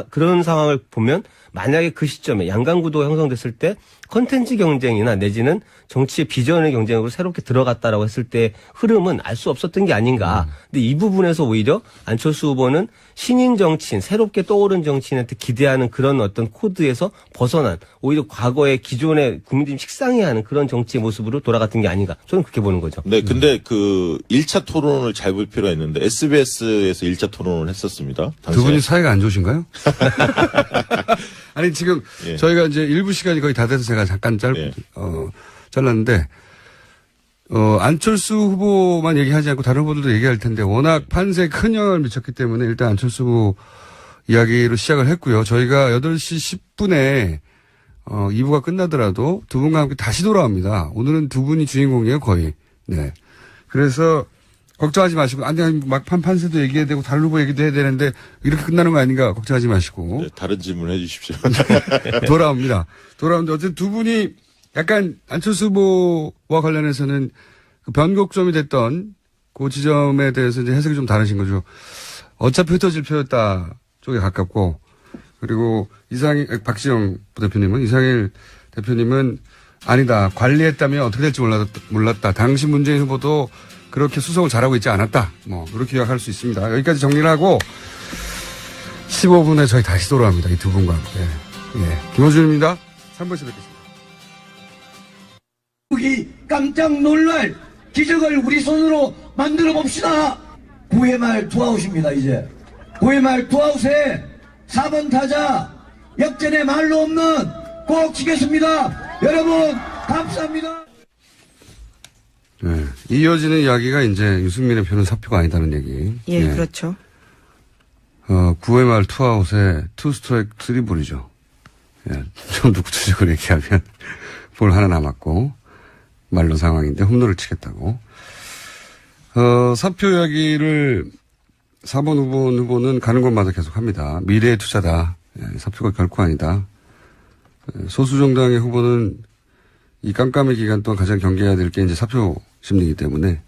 그런 상황을 보면 만약에 그 시점에 양강구도가 형성됐을 때 컨텐츠 경쟁이나 내지는 정치의 비전의 경쟁으로 새롭게 들어갔다라고 했을 때 흐름은 알 수 없었던 게 아닌가. 근데 이 부분에서 오히려 안철수 후보는 신인 정치인, 새롭게 떠오른 정치인한테 기대하는 그런 어떤 코드에서 벗어난 오히려 과거의 기존의 국민들이 식상해하는 그런 정치의 모습으로 돌아갔던 게 아닌가. 저는 그렇게 보는 거죠. 네, 근데 그 1차 토론을 잘 볼 필요가 있는데 SBS에서 1차 토론을 했었습니다. 당시에. 두 분이 사이가 안 좋으신가요? 아니, 지금 예. 저희가 이제 일부 시간이 거의 다 돼서 제가 잠깐 예. 잘랐는데, 안철수 후보만 얘기하지 않고 다른 후보들도 얘기할 텐데 워낙 판세에 큰 영향을 미쳤기 때문에 일단 안철수 후보 이야기로 시작을 했고요. 저희가 8시 10분에 2부가 끝나더라도 두 분과 함께 다시 돌아옵니다. 오늘은 두 분이 주인공이에요, 거의. 네. 그래서 걱정하지 마시고, 아니, 막판 판세도 얘기해야 되고, 다른 후보 얘기도 해야 되는데, 이렇게 끝나는 거 아닌가 걱정하지 마시고. 네, 다른 질문 해 주십시오. 돌아옵니다. 돌아오는데, 어쨌든 두 분이 약간 안철수 후보와 관련해서는 그 변곡점이 됐던 그 지점에 대해서 이제 해석이 좀 다르신 거죠. 어차피 흩어질 표였다 쪽에 가깝고, 그리고 박지영 부대표님은, 이상일 대표님은 아니다. 관리했다면 어떻게 될지 몰랐다. 당시 문재인 후보도 그렇게 수성을 잘하고 있지 않았다. 뭐, 그렇게 요약할 수 있습니다. 여기까지 정리를 하고, 15분에 저희 다시 돌아옵니다. 이 두 분과 함께. 예. 김호준입니다. 3부에서 뵙겠습니다. 한국이 깜짝 놀랄 기적을 우리 손으로 만들어 봅시다. 9회 말 투아웃입니다, 이제. 9회 말 투아웃에 4번 타자, 역전의 말로 없는 꼭 치겠습니다. 여러분, 감사합니다. 네. 이어지는 이야기가 이제 유승민의 표는 사표가 아니다는 얘기. 예, 그렇죠. 9회 말 투아웃에 투 스트라이크 3볼이죠. 예. 좀 더 구체적으로 얘기하면 볼 하나 남았고, 말로 상황인데 홈런을 치겠다고. 사표 이야기를 4번 후보는 가는 곳마다 계속 합니다. 미래의 투자다. 예, 사표가 결코 아니다. 소수 정당의 후보는 이 깜깜의 기간 동안 가장 경계해야 될 게 이제 사표 심리이기 때문에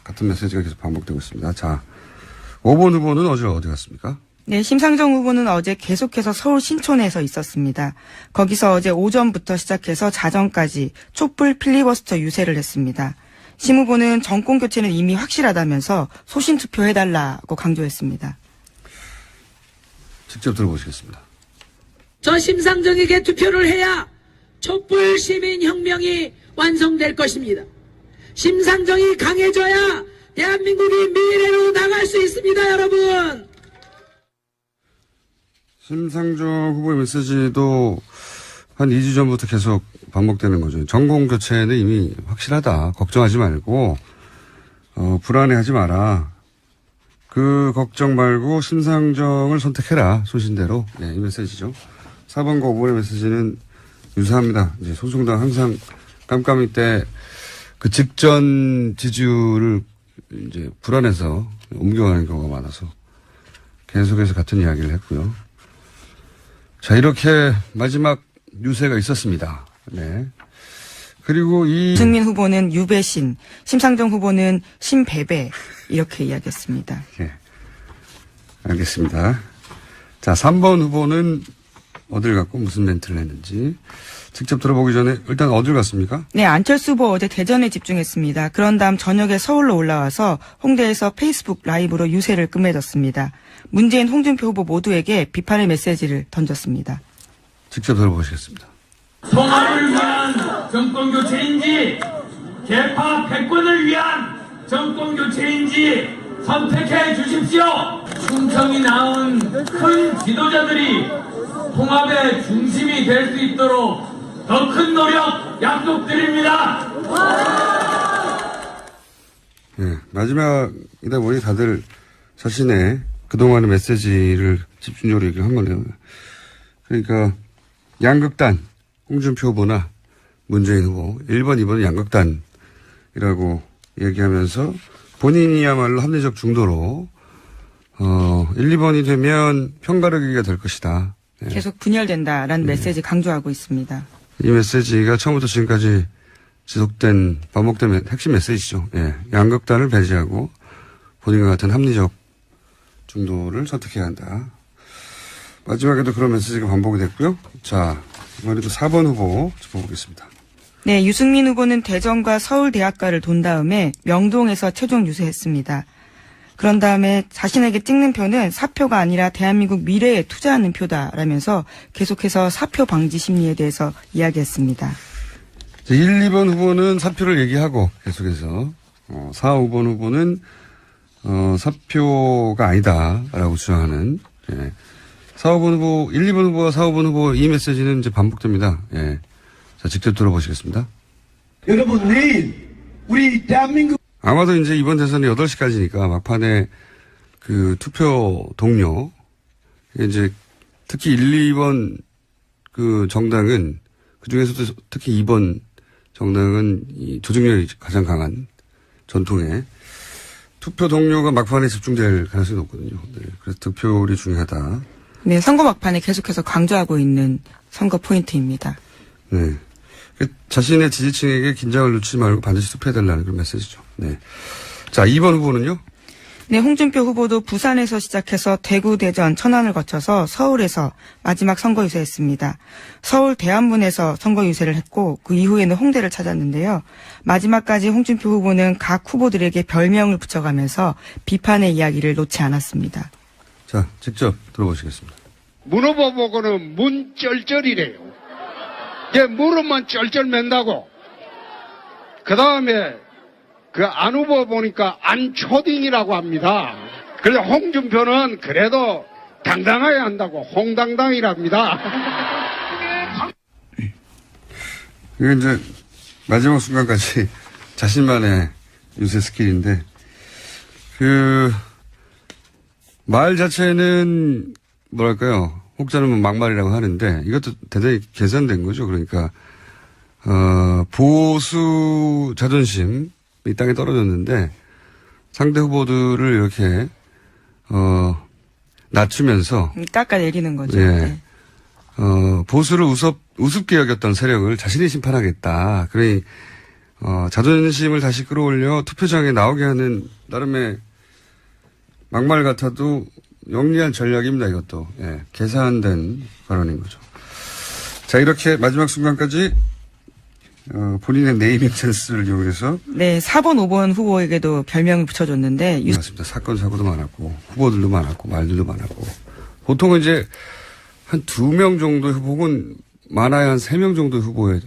같은 메시지가 계속 반복되고 있습니다. 자, 5번 후보는 어디 갔습니까? 네, 심상정 후보는 어제 계속해서 서울 신촌에서 있었습니다. 거기서 어제 오전부터 시작해서 자정까지 촛불 필리버스터 유세를 했습니다. 심 후보는 정권 교체는 이미 확실하다면서 소신 투표해달라고 강조했습니다. 직접 들어보시겠습니다. 저 심상정에게 투표를 해야 촛불 시민혁명이 완성될 것입니다. 심상정이 강해져야 대한민국이 미래로 나갈 수 있습니다, 여러분. 심상정 후보의 메시지도 한 2주 전부터 계속 반복되는 거죠. 정권 교체는 이미 확실하다. 걱정하지 말고 불안해하지 마라. 그 걱정 말고 심상정을 선택해라. 소신대로. 네, 이 메시지죠. 4번과 5번의 메시지는 유사합니다. 이제 소송당 항상 깜깜이 때 그 직전 지지율을 이제 불안해서 옮겨가는 경우가 많아서 계속해서 같은 이야기를 했고요. 자, 이렇게 마지막 유세가 있었습니다. 네. 그리고 유승민 후보는 유배신, 심상정 후보는 심배배 이렇게 이야기했습니다. 예. 알겠습니다. 자, 3번 후보는 어딜 갔고 무슨 멘트를 했는지 직접 들어보기 전에 일단 어딜 갔습니까? 네, 안철수 후보 어제 대전에 집중했습니다. 그런 다음 저녁에 서울로 올라와서 홍대에서 페이스북 라이브로 유세를 끝맺었습니다. 문재인, 홍준표 후보 모두에게 비판의 메시지를 던졌습니다. 직접 들어보시겠습니다. 통합을 위한 정권교체인지 개파 패권을 위한 정권교체인지 선택해 주십시오. 충청이 낳은 큰 지도자들이 통합의 중심이 될 수 있도록 더 큰 노력 약속드립니다. 네, 마지막이다 보니 다들 자신의 그동안의 메시지를 집중적으로 얘기를 한 거네요. 그러니까 양극단, 홍준표 후보나 문재인 후보, 1번, 2번은 양극단이라고 얘기하면서 본인이야말로 합리적 중도로 1, 2번이 되면 편가르기가 될 것이다. 네. 계속 분열된다라는 메시지 강조하고 있습니다. 이 메시지가 처음부터 지금까지 지속된 반복된 핵심 메시지죠. 예. 양극단을 배제하고 본인과 같은 합리적 중도를 선택해야 한다. 마지막에도 그런 메시지가 반복이 됐고요. 자, 이번에도 4번 후보 짚어보겠습니다. 네, 유승민 후보는 대전과 서울대학가를 돈 다음에 명동에서 최종 유세했습니다. 그런 다음에 자신에게 찍는 표는 사표가 아니라 대한민국 미래에 투자하는 표다라면서 계속해서 사표 방지 심리에 대해서 이야기했습니다. 1, 2번 후보는 사표를 얘기하고 계속해서 4, 5번 후보는 사표가 아니다라고 주장하는 4, 5번 후보, 1, 2번 후보와 4, 5번 후보 이 메시지는 이제 반복됩니다. 예. 자, 직접 들어보시겠습니다. 여러분, 내일 우리 대한민국 아마도 이제 이번 대선이 8시까지니까 막판에 그 투표 동료, 이제 특히 1, 2번 그 정당은 그 중에서도 특히 2번 정당은 이 조직력이 가장 강한 전통의 투표 동료가 막판에 집중될 가능성이 높거든요. 네, 그래서 득표율이 중요하다. 네, 선거 막판에 계속해서 강조하고 있는 선거 포인트입니다. 네. 자신의 지지층에게 긴장을 놓치지 말고 반드시 투표해달라는 그런 메시지죠. 네. 자, 2번 후보는요? 네, 홍준표 후보도 부산에서 시작해서 대구, 대전, 천안을 거쳐서 서울에서 마지막 선거 유세했습니다. 서울 대안문에서 선거 유세를 했고 그 이후에는 홍대를 찾았는데요. 마지막까지 홍준표 후보는 각 후보들에게 별명을 붙여가면서 비판의 이야기를 놓지 않았습니다. 자, 직접 들어보시겠습니다. 문 후보 보고는 문쩔쩔이래요. 이제 무릎만 쩔쩔 맨다고. 그 다음에 그 안 후보 보니까 안초딩이라고 합니다. 그래서 홍준표는 그래도 당당해야 한다고 홍당당이랍니다. 이게 이제 마지막 순간까지 자신만의 유세 스킬인데 그 말 자체는 뭐랄까요? 혹자는 막말이라고 하는데 이것도 대단히 계산된 거죠. 그러니까 보수 자존심이 땅에 떨어졌는데 상대 후보들을 이렇게 낮추면서 깎아내리는 거죠. 예. 네. 보수를 우습게 여겼던 세력을 자신이 심판하겠다. 그러니 자존심을 다시 끌어올려 투표장에 나오게 하는 나름의 막말 같아도 영리한 전략입니다, 이것도. 예, 계산된 발언인 거죠. 자, 이렇게 마지막 순간까지, 본인의 네이밍 찬스를 이용해서. 네, 4번, 5번 후보에게도 별명을 붙여줬는데. 맞습니다. 사건, 사고도 많았고, 후보들도 많았고, 말들도 많았고. 보통은 이제 한 2명 정도의 후보 혹은 많아야 한 3명 정도의 후보에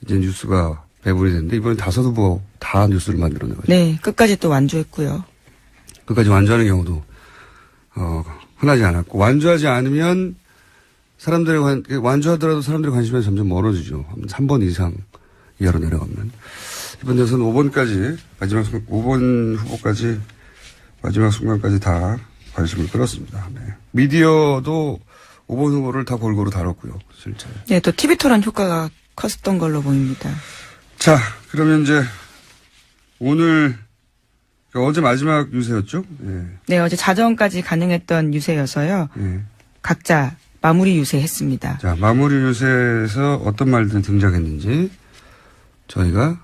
이제 뉴스가 배분이 됐는데, 이번엔 5 후보 다 뉴스를 만들어낸 거죠. 네, 끝까지 또 완주했고요. 끝까지 완주하는 경우도 흔하지 않았고 완주하지 않으면 완주하더라도 사람들의 관심이 점점 멀어지죠. 3번 이상 이하로 내려가면 이번 대선 5번까지 5번 후보까지 마지막 순간까지 다 관심을 끌었습니다. 네. 미디어도 5번 후보를 다 골고루 다뤘고요. 실제. 네, 또 TV 토론 효과가 컸던 걸로 보입니다. 자, 그러면 이제 오늘 어제 마지막 유세였죠? 예. 네, 어제 자정까지 가능했던 유세여서요. 예. 각자 마무리 유세했습니다. 자, 마무리 유세에서 어떤 말들이 등장했는지 저희가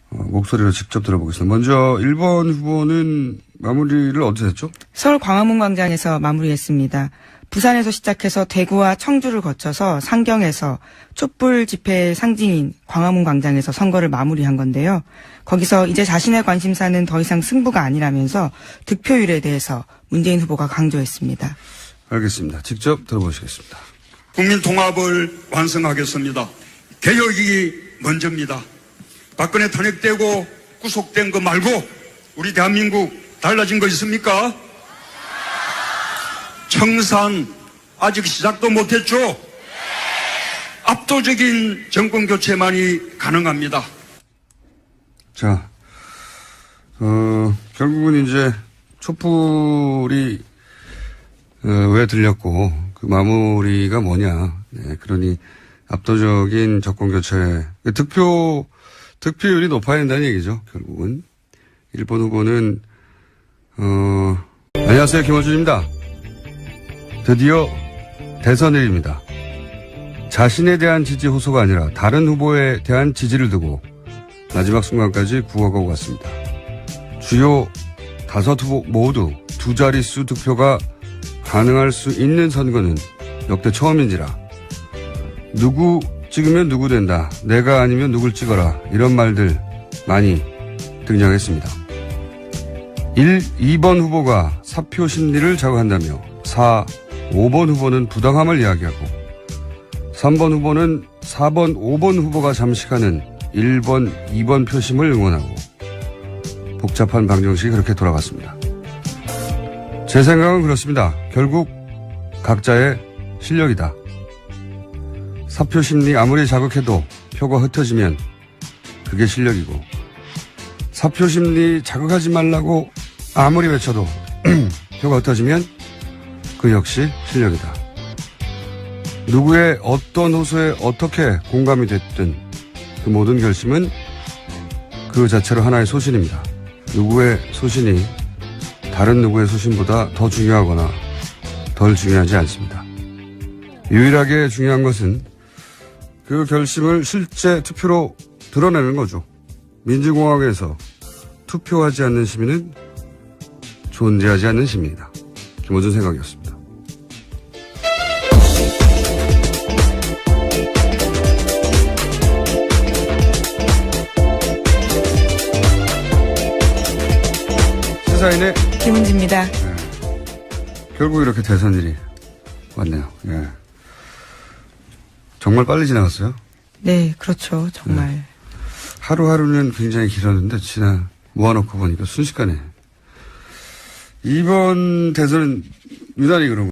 목소리로 직접 들어보겠습니다. 먼저 1번 후보는 마무리를 어디서 했죠? 서울 광화문 광장에서 마무리했습니다. 부산에서 시작해서 대구와 청주를 거쳐서 상경에서 촛불 집회의 상징인 광화문 광장에서 선거를 마무리한 건데요. 거기서 이제 자신의 관심사는 더 이상 승부가 아니라면서 득표율에 대해서 문재인 후보가 강조했습니다. 알겠습니다. 직접 들어보시겠습니다. 국민 통합을 완성하겠습니다. 개혁이 먼저입니다. 박근혜 탄핵되고 구속된 거 말고 우리 대한민국 달라진 거 있습니까? 청산 아직 시작도 못했죠? 압도적인 정권 교체만이 가능합니다. 자, 결국은 이제 촛불이 왜 들렸고 그 마무리가 뭐냐. 네, 그러니 압도적인 정권 교체, 득표율이 높아야 된다는 얘기죠. 결국은 1번 후보는 안녕하세요, 김어준입니다. 드디어 대선일입니다. 자신에 대한 지지 호소가 아니라 다른 후보에 대한 지지를 두고 마지막 순간까지 구호가 오갔습니다. 주요 5후보 모두 두 자릿수 득표가 가능할 수 있는 선거는 역대 처음인지라 누구 찍으면 누구 된다. 내가 아니면 누굴 찍어라. 이런 말들 많이 등장했습니다. 2번 후보가 사표 심리를 자극한다며 5번 후보는 부당함을 이야기하고 3번 후보는 4번, 5번 후보가 잠식하는 1번, 2번 표심을 응원하고 복잡한 방정식이 그렇게 돌아갔습니다. 제 생각은 그렇습니다. 결국 각자의 실력이다. 사표 심리 아무리 자극해도 표가 흩어지면 그게 실력이고 사표 심리 자극하지 말라고 아무리 외쳐도 표가 흩어지면 그 역시 실력이다. 누구의 어떤 호소에 어떻게 공감이 됐든 그 모든 결심은 그 자체로 하나의 소신입니다. 누구의 소신이 다른 누구의 소신보다 더 중요하거나 덜 중요하지 않습니다. 유일하게 중요한 것은 그 결심을 실제 투표로 드러내는 거죠. 민주공화국에서 투표하지 않는 시민은 존재하지 않는 시민이다. 김어준 생각이었습니다. 시사인의 김은지입니다. 네. 결국 이렇게 대선일이 왔네요. 예. 정말 빨리 지나갔어요. 네, 그렇죠. 정말. 네. 하루하루는 굉장히 길었는데 모아놓고 보니까 순식간에 이번 대선은 유난히 그런